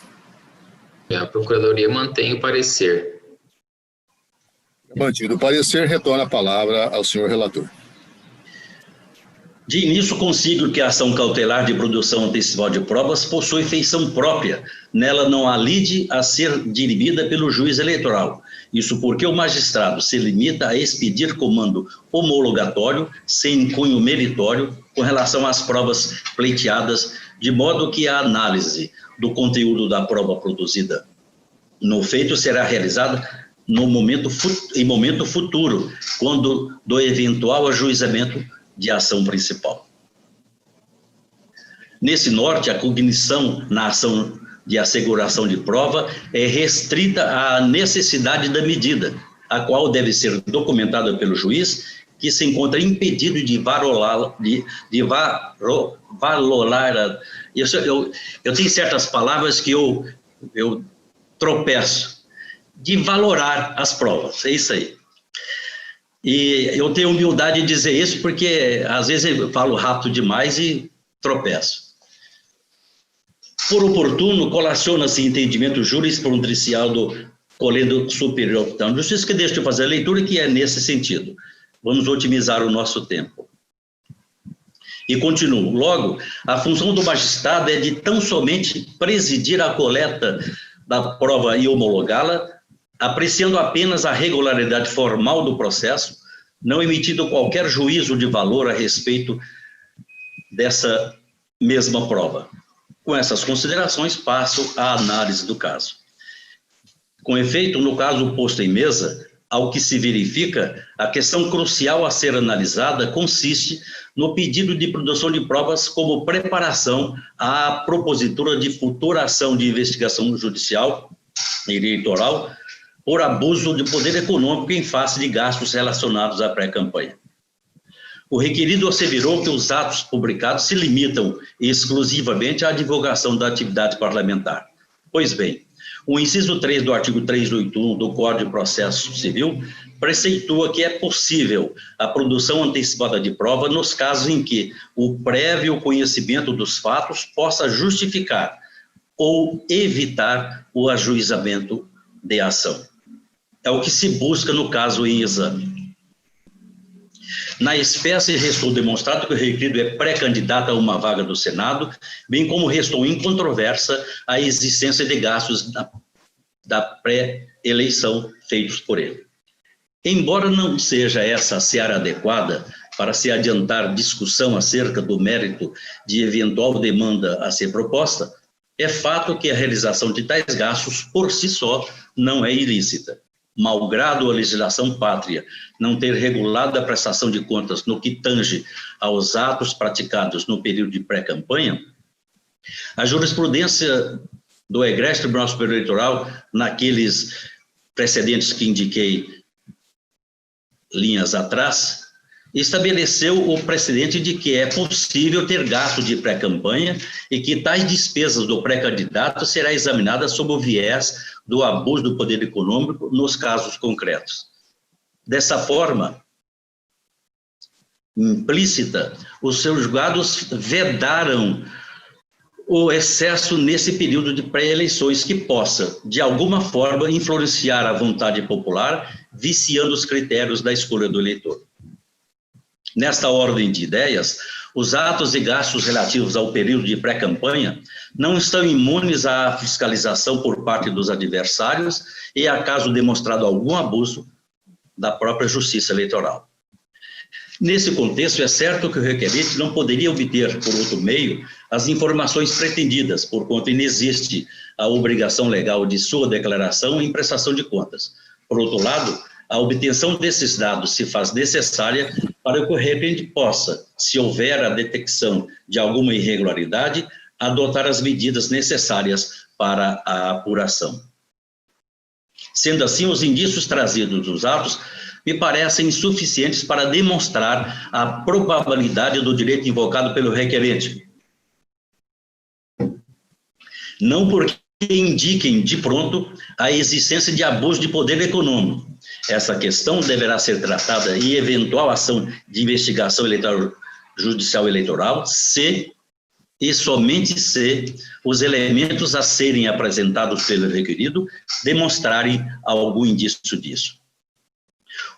A Procuradoria mantém o parecer. Mantido o parecer, retorna a palavra ao senhor relator. De início, consigo que a ação cautelar de produção antecipada de provas possui feição própria. Nela não há lide a ser dirimida pelo juiz eleitoral. Isso porque o magistrado se limita a expedir comando homologatório, sem cunho meritório, com relação às provas pleiteadas, de modo que a análise do conteúdo da prova produzida no feito será realizada em momento futuro, quando do eventual ajuizamento de ação principal. Nesse norte, a cognição na ação de asseguração de prova é restrita à necessidade da medida, a qual deve ser documentada pelo juiz, que se encontra impedido de valorar. Eu tenho certas palavras que eu tropeço, de valorar as provas, é isso aí. E eu tenho humildade de dizer isso porque, às vezes, eu falo rápido demais e tropeço. Por oportuno, colaciona-se entendimento jurisprudencial do Colégio Superior de Justiça, que deixa eu fazer a leitura, que é nesse sentido. Vamos otimizar o nosso tempo. E continuo. Logo, a função do magistrado é de tão somente presidir a coleta da prova e homologá-la, apreciando apenas a regularidade formal do processo, não emitindo qualquer juízo de valor a respeito dessa mesma prova. Com essas considerações, passo à análise do caso. Com efeito, no caso posto em mesa, ao que se verifica, a questão crucial a ser analisada consiste no pedido de produção de provas como preparação à propositura de futura ação de investigação judicial e eleitoral por abuso de poder econômico em face de gastos relacionados à pré-campanha. O requerido asseverou que os atos publicados se limitam exclusivamente à divulgação da atividade parlamentar. Pois bem, o inciso 3 do artigo 381 do Código de Processo Civil preceitua que é possível a produção antecipada de prova nos casos em que o prévio conhecimento dos fatos possa justificar ou evitar o ajuizamento de ação. É o que se busca no caso em exame. Na espécie, restou demonstrado que o requerido é pré-candidato a uma vaga do Senado, bem como restou incontroversa a existência de gastos da pré-eleição feitos por ele. Embora não seja essa a seara adequada para se adiantar discussão acerca do mérito de eventual demanda a ser proposta, é fato que a realização de tais gastos, por si só, não é ilícita. Malgrado a legislação pátria não ter regulado a prestação de contas no que tange aos atos praticados no período de pré-campanha, a jurisprudência do Egresso Tribunal Superior Eleitoral, naqueles precedentes que indiquei linhas atrás, estabeleceu o precedente de que é possível ter gasto de pré-campanha e que tais despesas do pré-candidato será examinada sob o viés do abuso do poder econômico nos casos concretos. Dessa forma, implícita, os seus julgados vedaram o excesso nesse período de pré-eleições que possa, de alguma forma, influenciar a vontade popular, viciando os critérios da escolha do eleitor. Nesta ordem de ideias, os atos e gastos relativos ao período de pré-campanha não estão imunes à fiscalização por parte dos adversários e, a caso demonstrado algum abuso, da própria Justiça Eleitoral. Nesse contexto, é certo que o requerente não poderia obter, por outro meio, as informações pretendidas, porquanto inexiste a obrigação legal de sua declaração em prestação de contas. Por outro lado, a obtenção desses dados se faz necessária para que o requerente possa, se houver a detecção de alguma irregularidade, adotar as medidas necessárias para a apuração. Sendo assim, os indícios trazidos dos autos me parecem insuficientes para demonstrar a probabilidade do direito invocado pelo requerente. Não porque indiquem de pronto a existência de abuso de poder econômico. Essa questão deverá ser tratada em eventual ação de investigação judicial eleitoral, se e somente se os elementos a serem apresentados pelo requerido demonstrarem algum indício disso.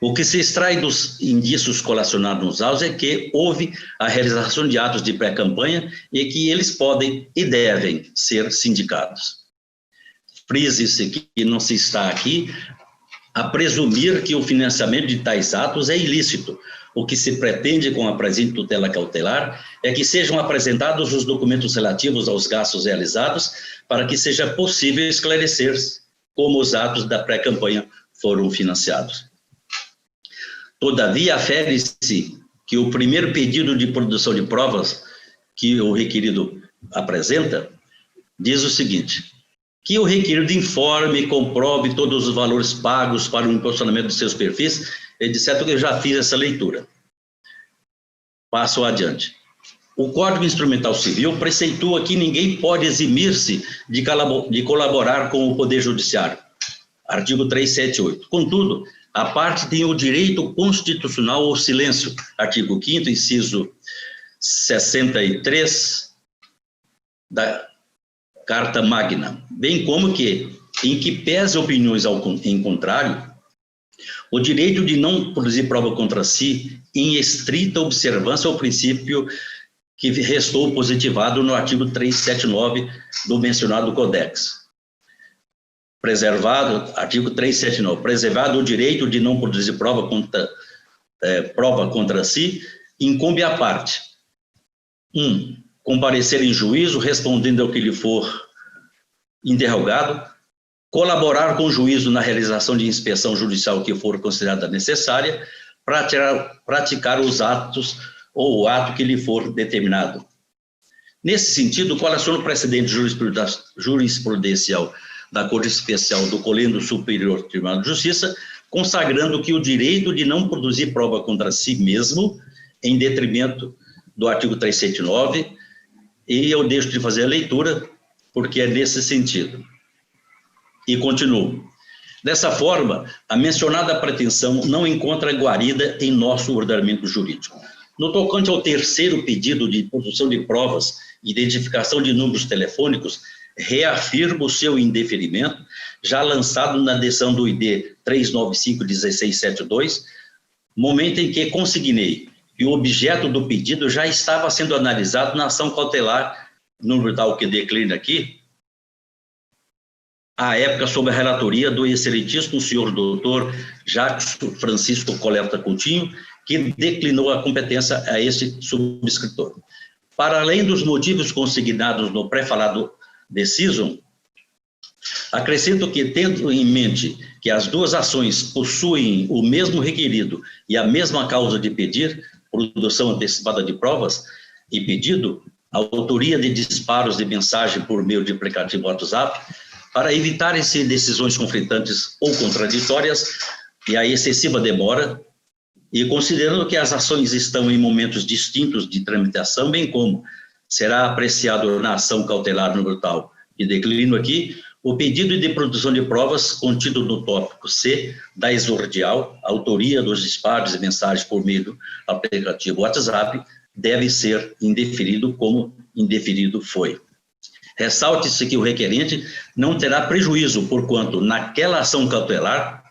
O que se extrai dos indícios colacionados nos autos é que houve a realização de atos de pré-campanha e que eles podem e devem ser sindicados. Frise-se que não se está aqui a presumir que o financiamento de tais atos é ilícito. O que se pretende com a presente tutela cautelar é que sejam apresentados os documentos relativos aos gastos realizados para que seja possível esclarecer como os atos da pré-campanha foram financiados. Todavia, afere-se que o primeiro pedido de produção de provas que o requerido apresenta diz o seguinte: que o requerido informe e comprove todos os valores pagos para o impulsionamento de seus perfis, etc. Eu já fiz essa leitura. Passo adiante. O Código Instrumental Civil preceitua que ninguém pode eximir-se de colaborar com o Poder Judiciário. Artigo 378. Contudo, a parte tem o direito constitucional ao silêncio. Artigo 5º, inciso 63 da Carta Magna, bem como que, em que pese opiniões em contrário, o direito de não produzir prova contra si em estrita observância ao princípio que restou positivado no artigo 379 do mencionado Codex. Preservado, artigo 379, preservado o direito de não produzir prova contra si, incumbe à parte. 1. Comparecer em juízo, respondendo ao que lhe for interrogado, colaborar com o juízo na realização de inspeção judicial que for considerada necessária, praticar os atos ou o ato que lhe for determinado. Nesse sentido, colaciona o precedente jurisprudencial da Corte Especial do Colégio Superior do Tribunal de Justiça, consagrando que o direito de não produzir prova contra si mesmo, em detrimento do artigo 379, e eu deixo de fazer a leitura, porque é nesse sentido. E continuo. Dessa forma, a mencionada pretensão não encontra guarida em nosso ordenamento jurídico. No tocante ao terceiro pedido de produção de provas e identificação de números telefônicos, reafirmo o seu indeferimento, já lançado na decisão do ID 395-1672, momento em que consignei que o objeto do pedido já estava sendo analisado na ação cautelar, número tal que declina aqui, à época sob a relatoria do excelentíssimo senhor doutor Jacques Francisco Coleta Coutinho, que declinou a competência a este subscritor. Para além dos motivos consignados no pré-falado decisum, acrescento que, tendo em mente que as duas ações possuem o mesmo requerido e a mesma causa de pedir, produção antecipada de provas, e pedido, a autoria de disparos de mensagem por meio de aplicativo WhatsApp, para evitarem-se decisões conflitantes ou contraditórias e a excessiva demora, e considerando que as ações estão em momentos distintos de tramitação, bem como será apreciado na ação cautelar número tal, e declino aqui, o pedido de produção de provas contido no tópico C da exordial, autoria dos disparos de mensagens por meio do aplicativo WhatsApp, deve ser indeferido como indeferido foi. Ressalte-se que o requerente não terá prejuízo, porquanto, naquela ação cautelar,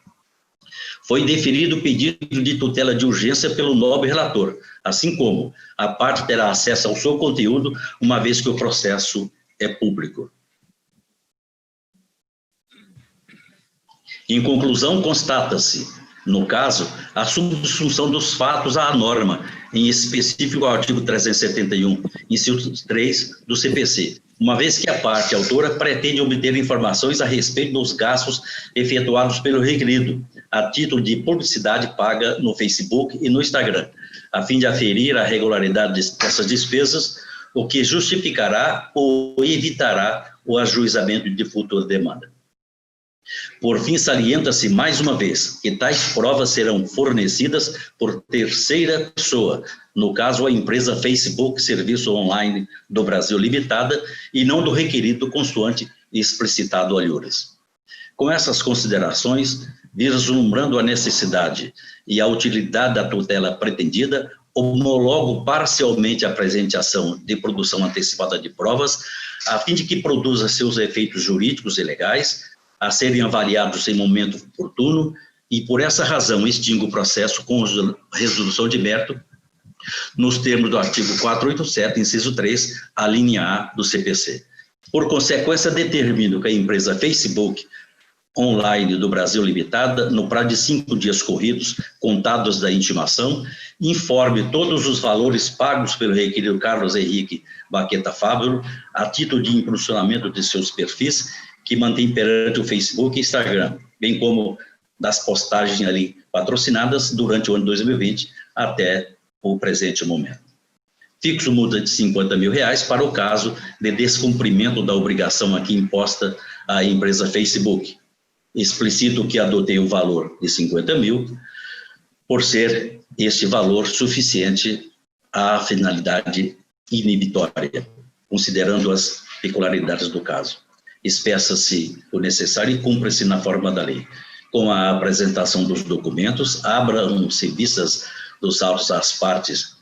foi deferido o pedido de tutela de urgência pelo nobre relator, assim como a parte terá acesso ao seu conteúdo, uma vez que o processo é público. Em conclusão, constata-se, no caso, a subsunção dos fatos à norma, em específico ao artigo 371, inciso 3 do CPC, uma vez que a parte autora pretende obter informações a respeito dos gastos efetuados pelo requerido, a título de publicidade paga no Facebook e no Instagram, a fim de aferir a regularidade dessas despesas, o que justificará ou evitará o ajuizamento de futura demanda. Por fim, salienta-se mais uma vez que tais provas serão fornecidas por terceira pessoa, no caso a empresa Facebook Serviço Online do Brasil Limitada, e não do requerido consoante explicitado alhures. Com essas considerações, vislumbrando a necessidade e a utilidade da tutela pretendida, homologo parcialmente a presente ação de produção antecipada de provas, a fim de que produza seus efeitos jurídicos e legais, a serem avaliados em momento oportuno e, por essa razão, extingue o processo com resolução de mérito nos termos do artigo 487, inciso 3, a linha A do CPC. Por consequência, determino que a empresa Facebook Online do Brasil Limitada, no prazo de 5 dias corridos, contados da intimação, informe todos os valores pagos pelo requerido Carlos Henrique Baqueta Fábio a título de impulsionamento de seus perfis que mantém perante o Facebook e Instagram, bem como das postagens ali patrocinadas durante o ano 2020 até o presente momento. Fixo multa de R$50 mil para o caso de descumprimento da obrigação aqui imposta à empresa Facebook. Explicito que adotei o valor de 50 mil por ser este valor suficiente à finalidade inibitória, considerando as peculiaridades do caso. Espeça-se o necessário e cumpra-se na forma da lei. Com a apresentação dos documentos, abram-se vistas dos autos às partes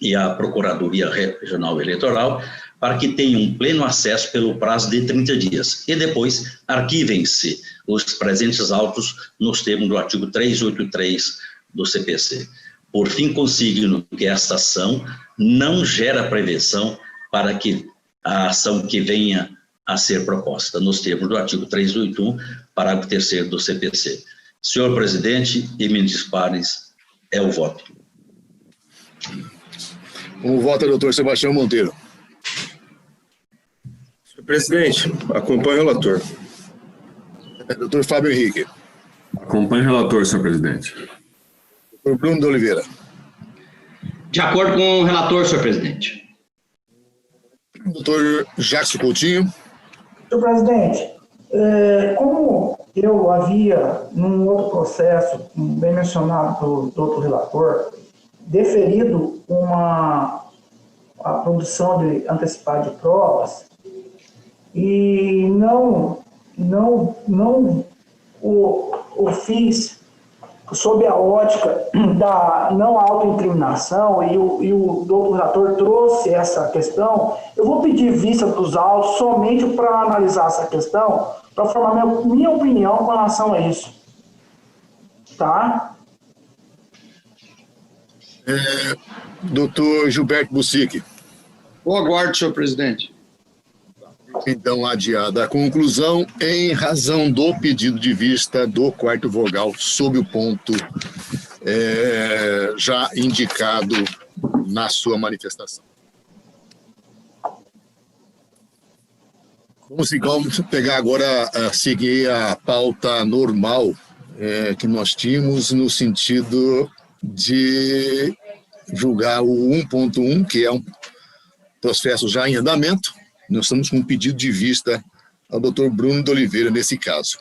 e à Procuradoria Regional Eleitoral para que tenham pleno acesso pelo prazo de 30 dias e depois arquivem-se os presentes autos nos termos do artigo 383 do CPC. Por fim, consigno que esta ação não gera prevenção para que a ação que venha a ser proposta, nos termos do artigo 381, parágrafo 3º do CPC. Senhor presidente, eminentes pares, é o voto. Como vota o doutor Sebastião Monteiro? Senhor presidente, acompanho o relator. Doutor Fábio Henrique. Acompanho o relator, senhor presidente. Doutor Bruno de Oliveira. De acordo com o relator, senhor presidente. Doutor Jackson Coutinho. Senhor presidente, como eu havia, num outro processo, bem mencionado pelo doutor relator, deferido a produção antecipada de provas e não o fiz sob a ótica da não autoincriminação e o doutor relator trouxe essa questão, eu vou pedir vista dos autos somente para analisar essa questão, para formar minha opinião com relação a isso. Tá? Doutor Gilberto Bussic. Boa guarda, senhor presidente. Então, adiada a conclusão em razão do pedido de vista do quarto vogal sob o ponto já indicado na sua manifestação. Vamos pegar agora, seguir a pauta normal que nós tínhamos no sentido de julgar o 1.1, que é um processo já em andamento. Nós estamos com um pedido de vista ao doutor Bruno de Oliveira nesse caso.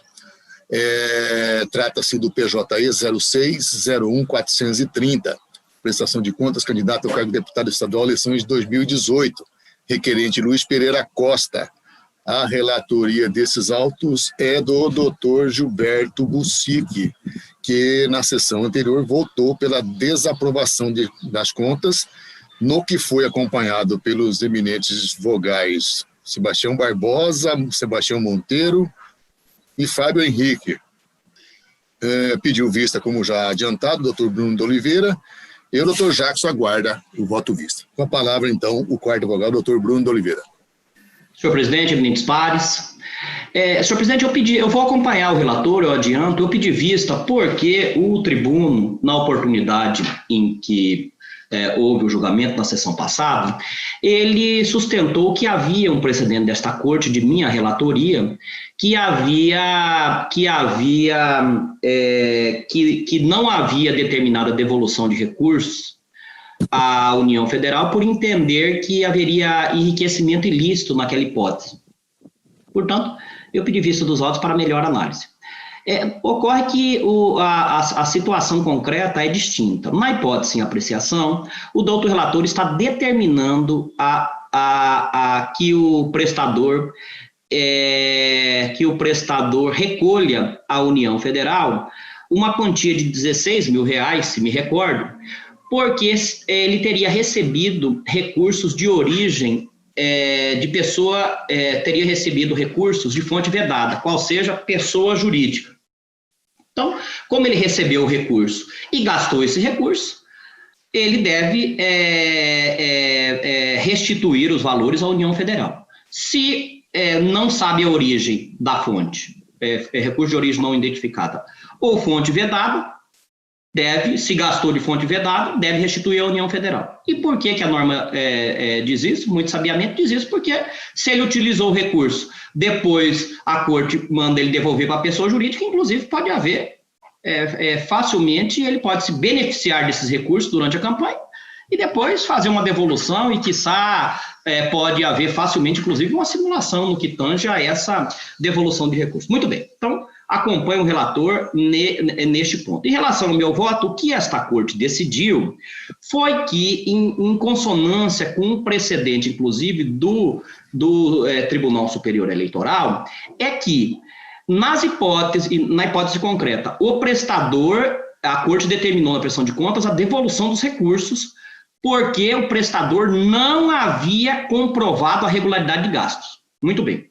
Trata-se do PJE 06-01-430, prestação de contas, candidato ao cargo de deputado estadual, eleições de 2018, requerente Luiz Pereira Costa. A relatoria desses autos é do doutor Gilberto Bussic, que na sessão anterior votou pela desaprovação das contas, no que foi acompanhado pelos eminentes vogais Sebastião Barbosa, Sebastião Monteiro e Fábio Henrique. Pediu vista, como já adiantado, o doutor Bruno de Oliveira, e o doutor Jackson aguarda o voto vista. Com a palavra, então, o quarto vogal, o doutor Bruno de Oliveira. Senhor presidente, eminentes pares, senhor presidente, eu vou acompanhar o relator, eu adianto, eu pedi vista porque o tribuno, na oportunidade em que houve o julgamento na sessão passada, ele sustentou que havia um precedente desta corte, de minha relatoria, que não havia determinada devolução de recursos à União Federal por entender que haveria enriquecimento ilícito naquela hipótese. Portanto, eu pedi vista dos autos para melhor análise. Ocorre que a situação concreta é distinta. Na hipótese em apreciação, o doutor relator está determinando que o prestador recolha à União Federal uma quantia de R$16 mil, se me recordo, porque ele teria recebido recursos de origem teria recebido recursos de fonte vedada, qual seja pessoa jurídica. Então, como ele recebeu o recurso e gastou esse recurso, ele deve restituir os valores à União Federal. Se não sabe a origem da fonte, recurso de origem não identificada, ou fonte vedada, se gastou de fonte vedada, deve restituir à União Federal. E por que a norma diz isso? Muito sabiamente diz isso, porque se ele utilizou o recurso, depois a corte manda ele devolver para a pessoa jurídica, inclusive pode haver, facilmente, ele pode se beneficiar desses recursos durante a campanha e depois fazer uma devolução e, quiçá, pode haver facilmente, inclusive, uma simulação no que tange a essa devolução de recursos. Muito bem, então, acompanho o relator neste ponto. Em relação ao meu voto, o que esta corte decidiu foi que, em consonância com um precedente, inclusive, do Tribunal Superior Eleitoral, é que, na hipótese concreta, o prestador, a corte determinou na prestação de contas a devolução dos recursos, porque o prestador não havia comprovado a regularidade de gastos. Muito bem.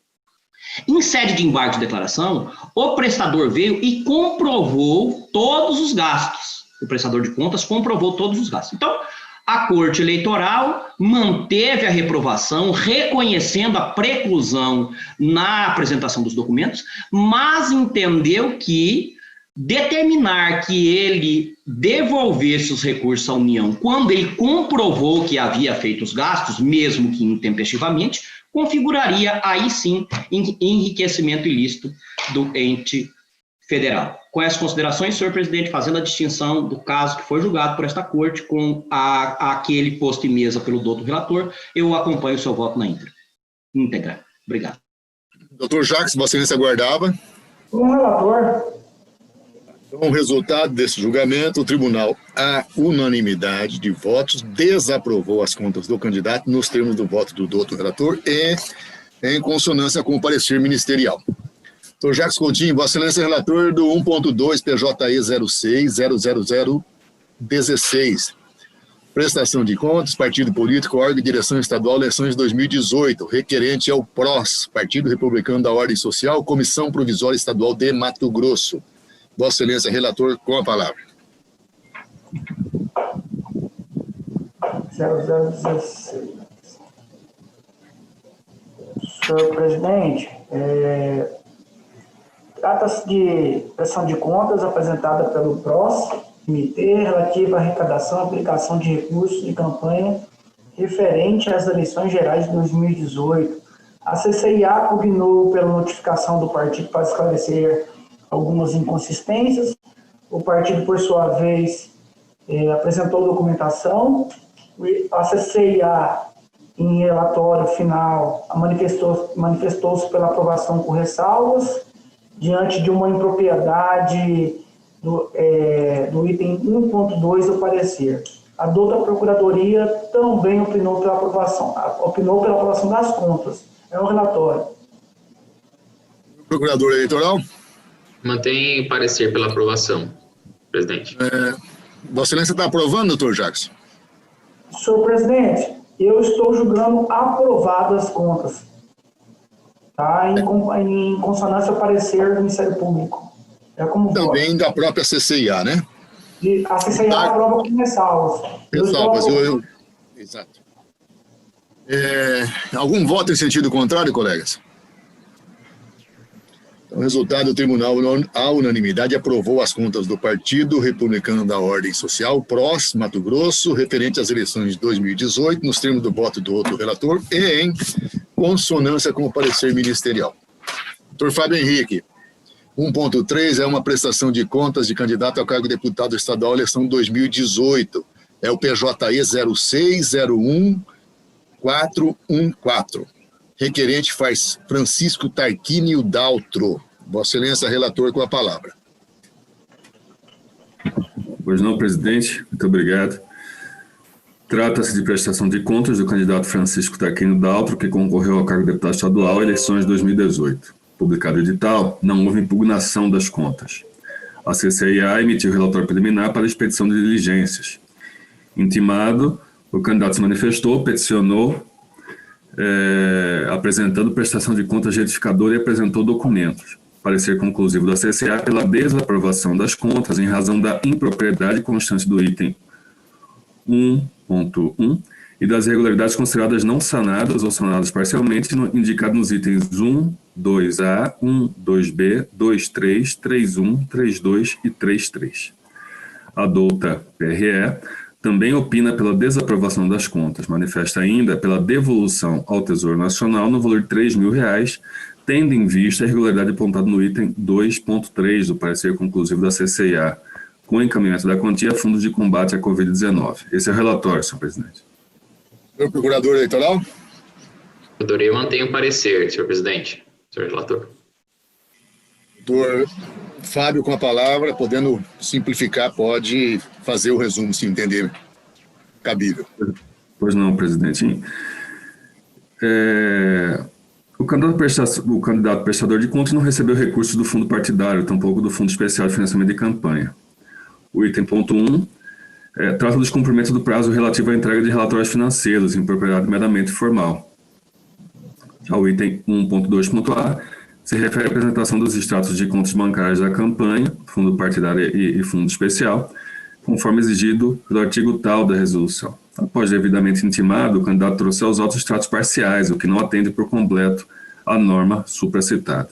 Em sede de embargo de declaração, o prestador veio e comprovou todos os gastos. O prestador de contas comprovou todos os gastos. Então, a Corte Eleitoral manteve a reprovação, reconhecendo a preclusão na apresentação dos documentos, mas entendeu que determinar que ele devolvesse os recursos à União quando ele comprovou que havia feito os gastos, mesmo que intempestivamente, configuraria, aí sim, enriquecimento ilícito do ente federal. Com essas considerações, senhor presidente, fazendo a distinção do caso que foi julgado por esta corte com aquele posto em mesa pelo doutor relator, eu acompanho o seu voto na íntegra. Obrigado. Doutor Jacques, Vossa Excelência aguardava. Com o relator. Então, o resultado desse julgamento, o tribunal, à unanimidade de votos, desaprovou as contas do candidato nos termos do voto do doutor relator e em consonância com o parecer ministerial. Doutor Jacques Coutinho, Vossa Excelência relator do 1.2 PJE 06-00016. Prestação de contas, partido político, órgão de direção estadual, eleições 2018. Requerente é o PROS, Partido Republicano da Ordem Social, Comissão Provisória Estadual de Mato Grosso. Vossa Excelência, relator, com a palavra. 0016. Senhor presidente, trata-se de prestação de contas apresentada pelo PROS-MT relativa à arrecadação e aplicação de recursos de campanha referente às eleições gerais de 2018. A CCIA pugnou pela notificação do partido para esclarecer algumas inconsistências. O partido, por sua vez, apresentou documentação. A CCIA, em relatório final, manifestou-se pela aprovação com ressalvas, diante de uma impropriedade do item 1.2 do parecer. A douta Procuradoria também opinou pela aprovação das contas. É o relatório. Procurador Eleitoral? Mantém parecer pela aprovação, presidente. Vossa Excelência está aprovando, doutor Jacques? Senhor presidente, eu estou julgando aprovadas as contas, tá? Em consonância ao parecer do Ministério Público. Também voto. Da própria CCIA, né? A CCIA aprova com ressalvas. Ressalvas, exato. Algum voto em sentido contrário, colegas? O resultado do tribunal, à unanimidade, aprovou as contas do Partido Republicano da Ordem Social, PROS, Mato Grosso, referente às eleições de 2018, nos termos do voto do outro relator e em consonância com o parecer ministerial. Dr. Fábio Henrique, 1.3 é uma prestação de contas de candidato ao cargo de deputado estadual eleição 2018. É o PJE 0601414. Requerente faz Francisco Tarquínio Daltro. Vossa Excelência, relator, com a palavra. Pois não, presidente. Muito obrigado. Trata-se de prestação de contas do candidato Francisco Tarquínio Daltro, que concorreu ao cargo de deputado estadual eleições 2018. Publicado o edital, não houve impugnação das contas. A CCIA emitiu relatório preliminar para expedição de diligências. Intimado, o candidato se manifestou, peticionou, apresentando prestação de contas retificadora e apresentou documentos. parecer conclusivo da CCA pela desaprovação das contas em razão da impropriedade constante do item 1.1 e das irregularidades consideradas não sanadas ou sanadas parcialmente, indicado nos itens 1, 2A, 1, 2B, 2.3, 3.1, 3.2 e 3.3. A douta PRE também opina pela desaprovação das contas, manifesta ainda pela devolução ao Tesouro Nacional no valor de R$3.000, tendo em vista a irregularidade apontada no item 2.3 do parecer conclusivo da CCA, com encaminhamento da quantia a fundos de combate à Covid-19. Esse é o relatório, senhor presidente. Senhor Procurador Eleitoral. A Procuradoria mantém o parecer, senhor presidente. Senhor relator. Doutor Fábio, com a palavra, podendo simplificar, pode fazer o resumo, se entender cabível. Pois não, presidente. O candidato prestador de contas não recebeu recursos do fundo partidário, tampouco do Fundo Especial de Financiamento de Campanha. O item ponto 1 trata dos cumprimentos do prazo relativo à entrega de relatórios financeiros em propriedade meramente formal. Ao item 1.2.a se refere à apresentação dos extratos de contas bancárias da campanha, fundo partidário e fundo especial, conforme exigido pelo artigo tal da resolução. Após devidamente intimado, o candidato trouxe aos autos extratos parciais, o que não atende por completo à norma supracitada.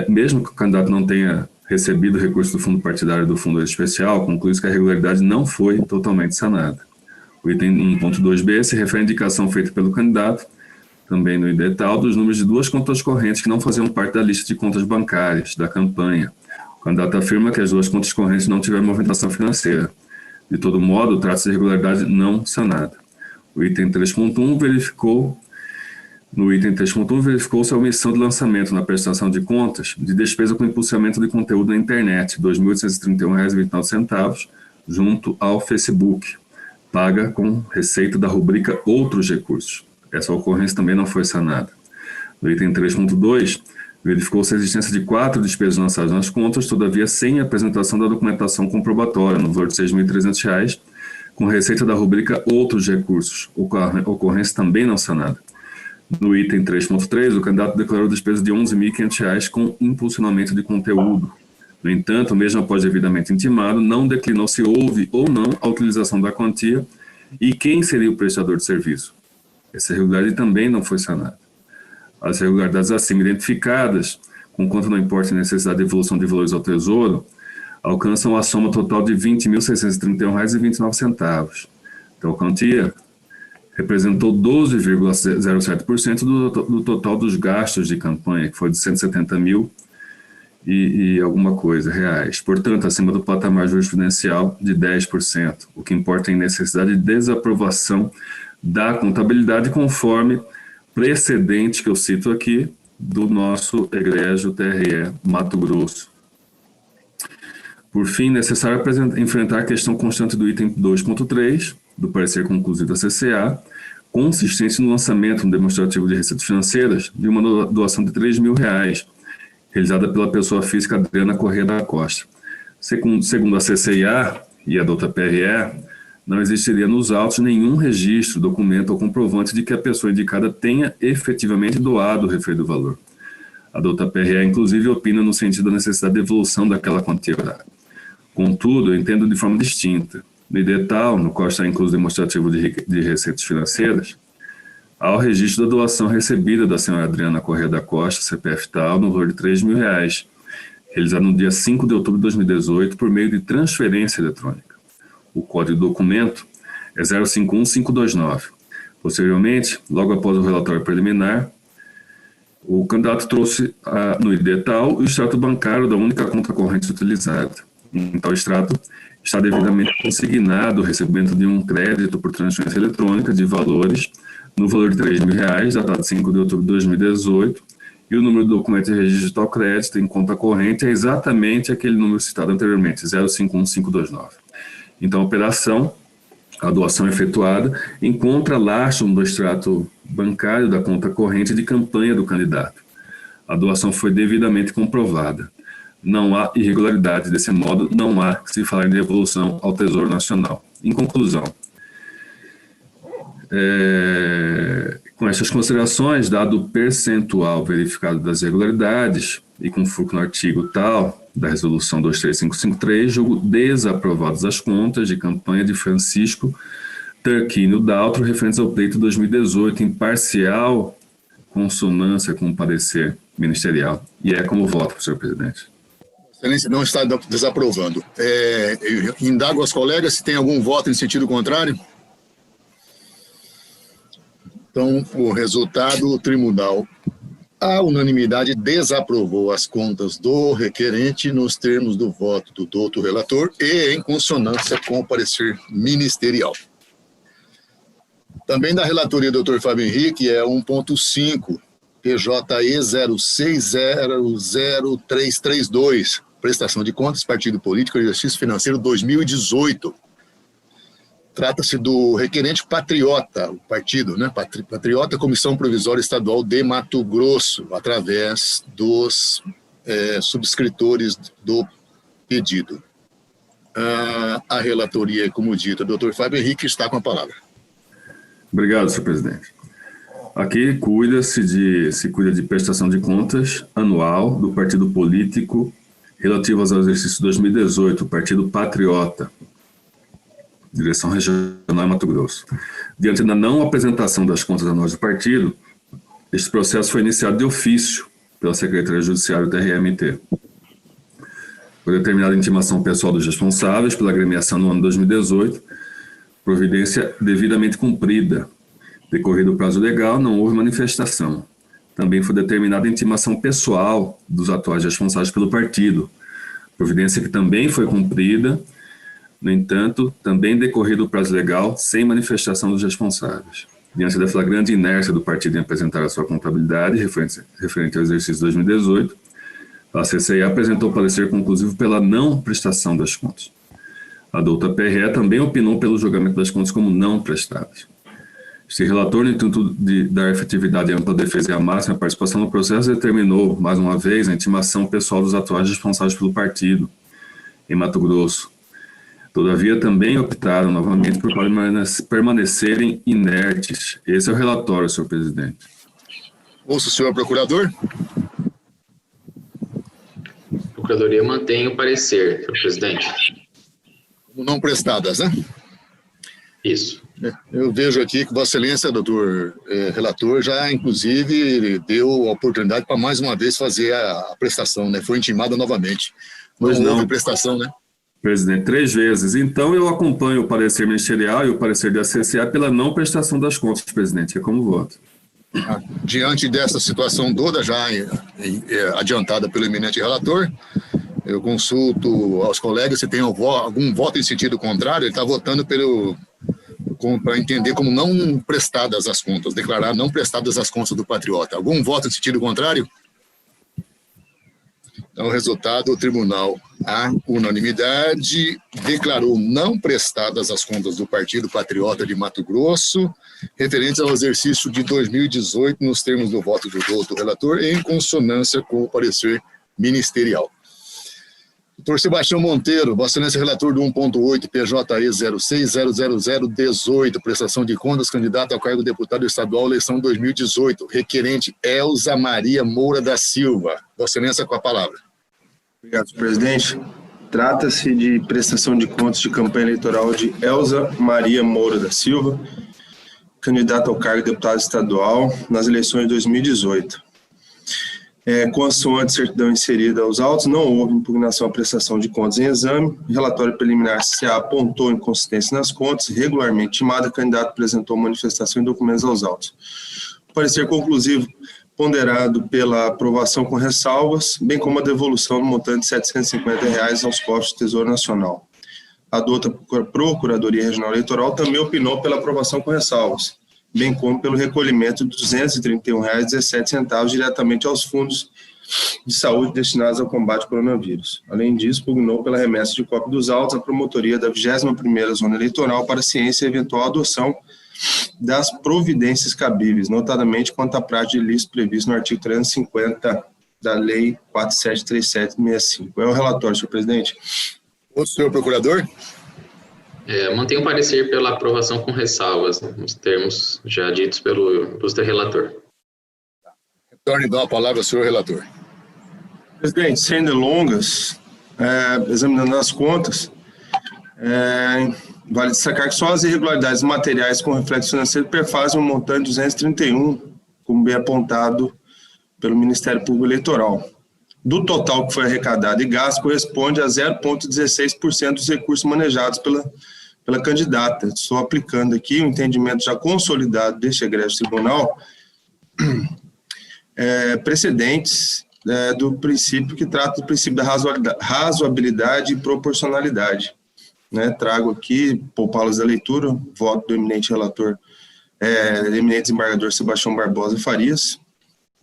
Mesmo que o candidato não tenha recebido recurso do fundo partidário e do fundo especial, conclui-se que a irregularidade não foi totalmente sanada. O item 1.2b se refere à indicação feita pelo candidato, também no ID tal, dos números de 2 contas correntes que não faziam parte da lista de contas bancárias da campanha. O candidato afirma que as 2 contas correntes não tiveram movimentação financeira. De todo modo, trata-se de irregularidade não sanada. O item 3.1 verificou-se a omissão de lançamento na prestação de contas de despesa com impulsionamento de conteúdo na internet, R$ 2.831,29, junto ao Facebook, paga com receita da rubrica Outros Recursos. Essa ocorrência também não foi sanada. No item 3.2, verificou-se a existência de 4 despesas lançadas nas contas, todavia sem apresentação da documentação comprobatória, no valor de R$ 6.300, com receita da rubrica Outros Recursos, ocorrência também não sanada. No item 3.3, o candidato declarou despesa de R$ 11.500 com impulsionamento de conteúdo. No entanto, mesmo após devidamente intimado, não declinou se houve ou não a utilização da quantia e quem seria o prestador de serviço. Essa irregularidade também não foi sanada. As irregularidades acima identificadas, conquanto não importa a necessidade de devolução de valores ao Tesouro, alcançam a soma total de R$ 20.631,29. Então, a quantia representou 12,07% do total dos gastos de campanha, que foi de 170 mil e alguma coisa reais. Portanto, acima do patamar jurisprudencial de 10%. O que importa é a necessidade de desaprovação da contabilidade conforme precedente que eu cito aqui do nosso egrégio TRE Mato Grosso. Por fim, necessário enfrentar a questão constante do item 2.3 do parecer conclusivo da CCA, consistente no lançamento no demonstrativo de receitas financeiras de uma doação de R$ 3.000, realizada pela pessoa física Adriana Corrêa da Costa. Segundo a CCA e a douta PRE, não existiria nos autos nenhum registro, documento ou comprovante de que a pessoa indicada tenha efetivamente doado o referido valor. A douta PRE, inclusive, opina no sentido da necessidade de devolução daquela quantia. Contudo, eu entendo de forma distinta. No ID tal, no qual está incluso o demonstrativo de receitas financeiras, há o registro da doação recebida da senhora Adriana Corrêa da Costa, CPF tal, no valor de R$ 3.000, realizado no dia 5 de outubro de 2018, por meio de transferência eletrônica. O código do documento é 051529. Posteriormente, logo após o relatório preliminar, o candidato trouxe no ID tal o extrato bancário da única conta corrente utilizada. Em tal extrato, está devidamente consignado o recebimento de um crédito por transferência eletrônica de valores no valor de R$ 3.000, datado 5 de outubro de 2018, e o número do documento de registro de tal crédito em conta corrente é exatamente aquele número citado anteriormente, 051529. Então, a doação efetuada, encontra lastro do extrato bancário da conta corrente de campanha do candidato. A doação foi devidamente comprovada. Não há irregularidade, desse modo, não há que se falar em devolução ao Tesouro Nacional. Em conclusão, com essas considerações, dado o percentual verificado das irregularidades, e com foco no artigo tal da Resolução 23553, julgo desaprovadas as contas de campanha de Francisco Tarquínio Daltro referentes ao pleito 2018, em parcial consonância com o parecer ministerial. E é como voto, senhor presidente. Excelência, não está desaprovando. Eu indago aos colegas se tem algum voto em sentido contrário. Então, o resultado, o tribunal, a unanimidade, desaprovou as contas do requerente nos termos do voto do doutor relator e em consonância com o parecer ministerial. Também da relatoria do Dr. Fábio Henrique é 1.5, PJE 06000332, prestação de contas, partido político e exercício financeiro 2018. Trata-se do requerente Patriota, o partido, né? Patriota, Comissão Provisória Estadual de Mato Grosso, através dos subscritores do pedido. A relatoria, como dito, o Dr. Fábio Henrique está com a palavra. Obrigado, senhor presidente. Aqui se cuida de prestação de contas anual do partido político relativo ao exercício 2018, Partido Patriota, Direção Regional Mato Grosso. Diante da não apresentação das contas anuais do partido, este processo foi iniciado de ofício pela Secretaria Judiciária do TRMT. Foi determinada a intimação pessoal dos responsáveis pela agremiação no ano 2018, providência devidamente cumprida. Decorrido o prazo legal, não houve manifestação. Também foi determinada a intimação pessoal dos atuais responsáveis pelo partido, providência que também foi cumprida. No entanto, também decorrido o prazo legal, sem manifestação dos responsáveis. Diante da flagrante inércia do partido em apresentar a sua contabilidade referente ao exercício 2018, a CCE apresentou parecer conclusivo pela não prestação das contas. A douta PRE também opinou pelo julgamento das contas como não prestadas. Este relator, no intuito de dar efetividade à ampla defesa e à máxima participação no processo, determinou, mais uma vez, a intimação pessoal dos atuais responsáveis pelo partido, em Mato Grosso. Todavia, também optaram novamente por permanecerem inertes. Esse é o relatório, senhor presidente. Ouço o senhor procurador. A Procuradoria mantém o parecer, senhor presidente. Como não prestadas, né? Isso. Eu vejo aqui que Vossa Excelência, doutor relator, já não deu a oportunidade para mais uma vez fazer a prestação, né? Foi intimada novamente. Não houve prestação, né? Presidente, 3 vezes. Então, eu acompanho o parecer ministerial e o parecer da CCA pela não prestação das contas, presidente. É como voto. Diante dessa situação toda, já adiantada pelo eminente relator, eu consulto aos colegas se tem algum voto em sentido contrário. Ele está votando para entender como não prestadas as contas, declarar não prestadas as contas do Patriota. Algum voto em sentido contrário? Então, o resultado, o tribunal, a unanimidade, declarou não prestadas as contas do Partido Patriota de Mato Grosso, referentes ao exercício de 2018, nos termos do voto do doutor relator, em consonância com o parecer ministerial. Doutor Sebastião Monteiro, Vossa Excelência relator do 1.8, PJE 06000018, prestação de contas, candidato ao cargo de deputado estadual, eleição 2018, requerente Elza Maria Moura da Silva. Vossa Excelência, com a palavra. Obrigado, senhor presidente. Trata-se de prestação de contas de campanha eleitoral de Elza Maria Moura da Silva, candidata ao cargo de deputado estadual nas eleições de 2018. Consoante certidão inserida aos autos, não houve impugnação à prestação de contas em exame. O relatório preliminar se apontou inconsistência nas contas, regularmente intimada, o candidato apresentou manifestação em documentos aos autos. O parecer conclusivo ponderado pela aprovação com ressalvas, bem como a devolução do montante de R$ 750 aos cofres do Tesouro Nacional. A douta Procuradoria Regional Eleitoral também opinou pela aprovação com ressalvas, bem como pelo recolhimento de R$ 231,17 diretamente aos fundos de saúde destinados ao combate ao coronavírus. Além disso, pugnou pela remessa de cópia dos autos à promotoria da 21ª Zona Eleitoral para ciência e eventual adoção das providências cabíveis, notadamente quanto à prática de ilícito previsto no artigo 350 da Lei 473765. É o relatório, senhor presidente. O senhor procurador? Mantém o parecer pela aprovação com ressalvas, nos termos já ditos pelo ilustre relator. Retorne então a palavra ao senhor relator. Presidente, sem delongas, examinando as contas, vale destacar que só as irregularidades materiais com reflexo financeiro perfazem um montante de 231, como bem apontado pelo Ministério Público Eleitoral. Do total que foi arrecadado e gasto, corresponde a 0,16% dos recursos manejados pela candidata. Estou aplicando aqui o entendimento já consolidado deste egrégio tribunal, precedentes do princípio que trata do princípio da razoabilidade e proporcionalidade. Trago aqui, poupá-los da leitura, voto do eminente relator, eminente desembargador Sebastião Barbosa Farias,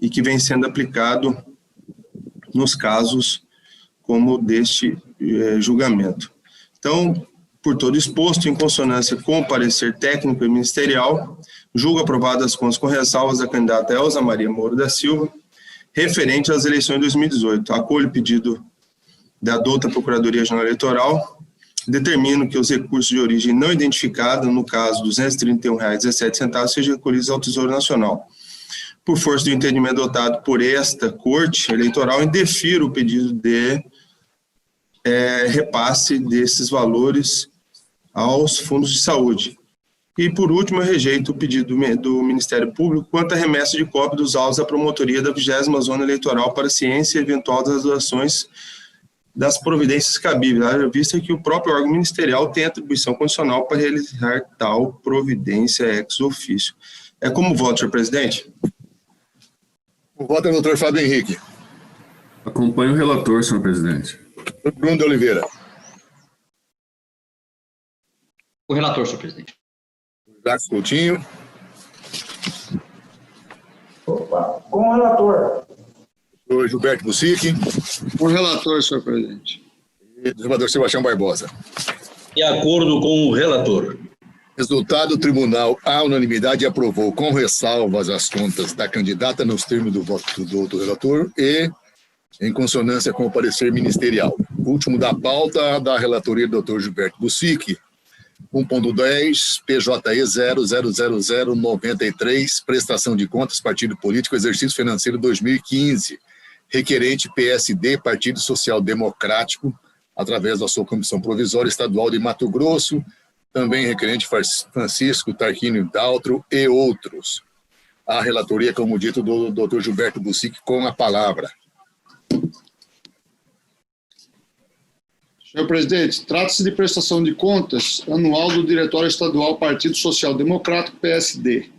e que vem sendo aplicado nos casos como deste julgamento. Então, por todo exposto, em consonância com o parecer técnico e ministerial, julgo aprovadas as contas com ressalvas da candidata Elza Maria Moura da Silva, referente às eleições de 2018. Acolho o pedido da douta Procuradoria-Geral Eleitoral, determino que os recursos de origem não identificada, no caso R$ 231,17, sejam recolhidos ao Tesouro Nacional. Por força do entendimento adotado por esta Corte Eleitoral, indefiro o pedido de repasse desses valores aos fundos de saúde. E, por último, eu rejeito o pedido do Ministério Público quanto à remessa de cópia dos autos da promotoria da 20ª Zona Eleitoral para ciência e eventual das doações das providências cabíveis, visto que o próprio órgão ministerial tem atribuição condicional para realizar tal providência ex officio. Como voto, senhor presidente? O voto é do doutor Fábio Henrique. Acompanho o relator, senhor presidente. Bruno de Oliveira. O relator, senhor presidente. Jacques Coutinho. Opa. Com o relator. O Gilberto Bussic. Com o relator, senhor presidente. E o desembargador Sebastião Barbosa. De acordo com o relator. Resultado: o tribunal, à unanimidade, aprovou com ressalvas as contas da candidata nos termos do voto do outro relator e em consonância com o parecer ministerial. Último da pauta, da relatoria do Dr. Gilberto Bussic, 1.10, PJE 000093, prestação de contas, partido político, exercício financeiro 2015, requerente PSD, Partido Social Democrático, através da sua Comissão Provisória Estadual de Mato Grosso, também requerente Francisco Tarquínio Daltro e outros. A relatoria, como dito, do Dr. Gilberto Bussic, com a palavra. Senhor presidente, trata-se de prestação de contas anual do Diretório Estadual Partido Social Democrático, PSD.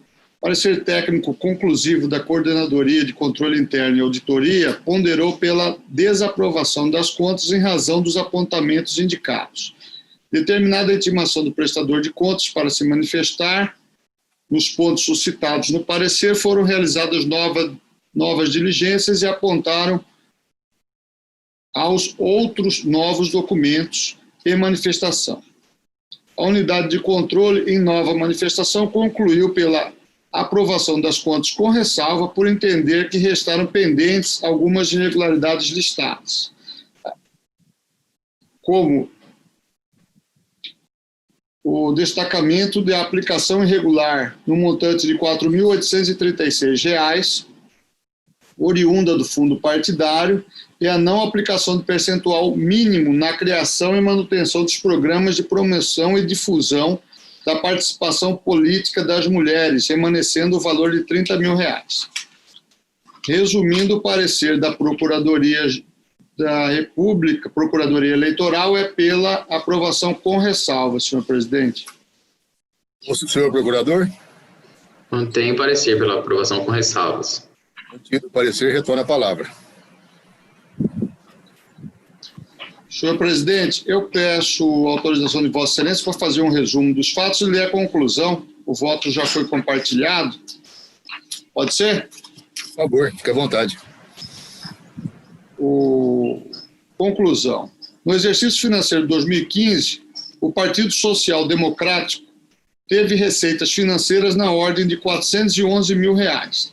Parecer técnico conclusivo da Coordenadoria de Controle Interno e Auditoria ponderou pela desaprovação das contas em razão dos apontamentos indicados. Determinada a intimação do prestador de contas para se manifestar, nos pontos suscitados no parecer, foram realizadas novas diligências e apontaram aos outros novos documentos em manifestação. A unidade de controle, em nova manifestação, concluiu pela aprovação das contas com ressalva por entender que restaram pendentes algumas irregularidades listadas, como o destacamento da aplicação irregular no montante de R$ 4.836, oriunda do fundo partidário, e a não aplicação de percentual mínimo na criação e manutenção dos programas de promoção e difusão da participação política das mulheres, remanescendo o valor de R$ 30 mil. Resumindo, o parecer da Procuradoria da República, Procuradoria Eleitoral, é pela aprovação com ressalva, senhor presidente. O senhor procurador? Mantém parecer pela aprovação com ressalvas. Mantido o parecer, retorna a palavra. Senhor presidente, eu peço autorização de Vossa Excelência para fazer um resumo dos fatos e ler a conclusão. O voto já foi compartilhado. Pode ser? Por favor, fique à vontade. Conclusão. No exercício financeiro de 2015, o Partido Social Democrático teve receitas financeiras na ordem de R$ 411 mil,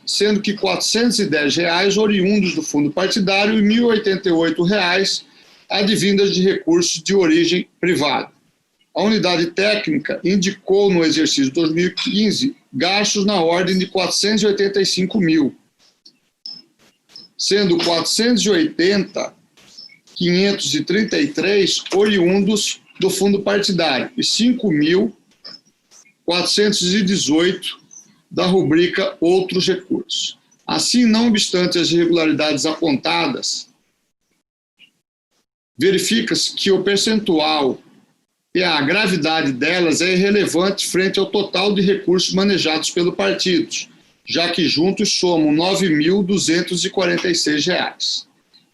sendo que R$ 410 oriundos do fundo partidário e R$ 1.088 advindas de recursos de origem privada. A unidade técnica indicou no exercício de 2015 gastos na ordem de R$ 485 mil. sendo 480.533 oriundos do fundo partidário e 5.418 da rubrica Outros Recursos. Assim, não obstante as irregularidades apontadas, verifica-se que o percentual e a gravidade delas é irrelevante frente ao total de recursos manejados pelo partido, já que juntos somam R$ 9.246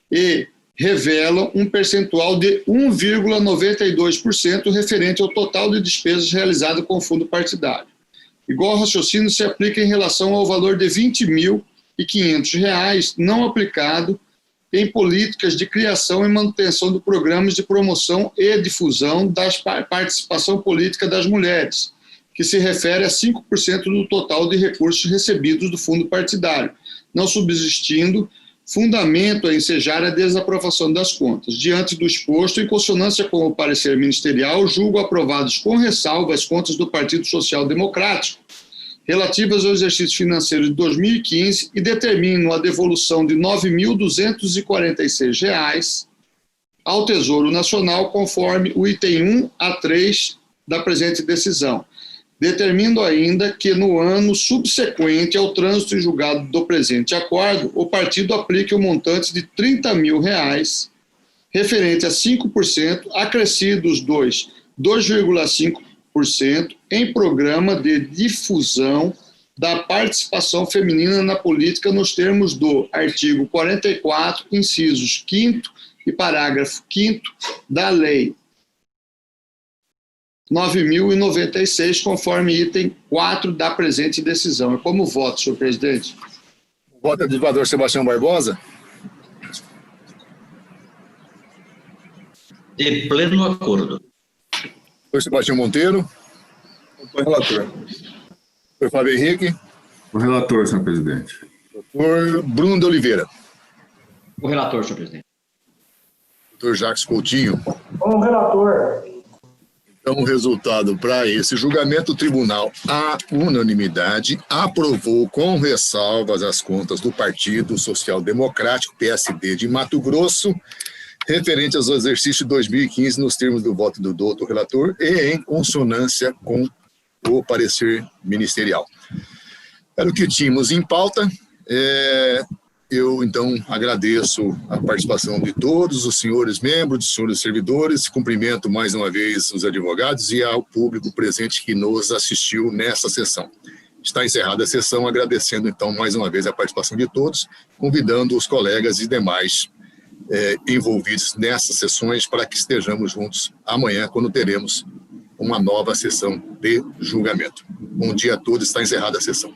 e revelam um percentual de 1,92% referente ao total de despesas realizadas com o fundo partidário. Igual raciocínio se aplica em relação ao valor de R$ 20.500 não aplicado em políticas de criação e manutenção de programas de promoção e difusão da participação política das mulheres, que se refere a 5% do total de recursos recebidos do fundo partidário, não subsistindo fundamento a ensejar a desaprovação das contas. Diante do exposto, em consonância com o parecer ministerial, julgo aprovados com ressalva as contas do Partido Social Democrático, relativas ao exercício financeiro de 2015 e determino a devolução de R$ 9.246 ao Tesouro Nacional, conforme o item 1 a 3 da presente decisão. Determino ainda que no ano subsequente ao trânsito em julgado do presente acordo, o partido aplique o montante de R$ 30.000, referente a 5%, acrescidos 2,5%, em programa de difusão da participação feminina na política nos termos do artigo 44, incisos 5º e parágrafo 5º da Lei 9.096, conforme item 4 da presente decisão. É como voto, senhor presidente. Voto do vereador Sebastião Barbosa. De pleno acordo. Doutor Sebastião Monteiro. Doutor relator. Doutor Fábio Henrique. O relator, senhor presidente. Doutor Bruno de Oliveira. O relator, senhor presidente. Doutor Jacques Coutinho. O relator. Então, o resultado para esse julgamento, o tribunal, à unanimidade, aprovou com ressalvas as contas do Partido Social Democrático, PSD de Mato Grosso, referente aos exercícios de 2015, nos termos do voto do doutor relator e em consonância com o parecer ministerial. Era o que tínhamos em pauta. Eu, então, agradeço a participação de todos os senhores membros, dos senhores servidores, cumprimento mais uma vez os advogados e ao público presente que nos assistiu nessa sessão. Está encerrada a sessão, agradecendo, então, mais uma vez a participação de todos, convidando os colegas e demais envolvidos nessas sessões para que estejamos juntos amanhã, quando teremos uma nova sessão de julgamento. Bom dia a todos, está encerrada a sessão.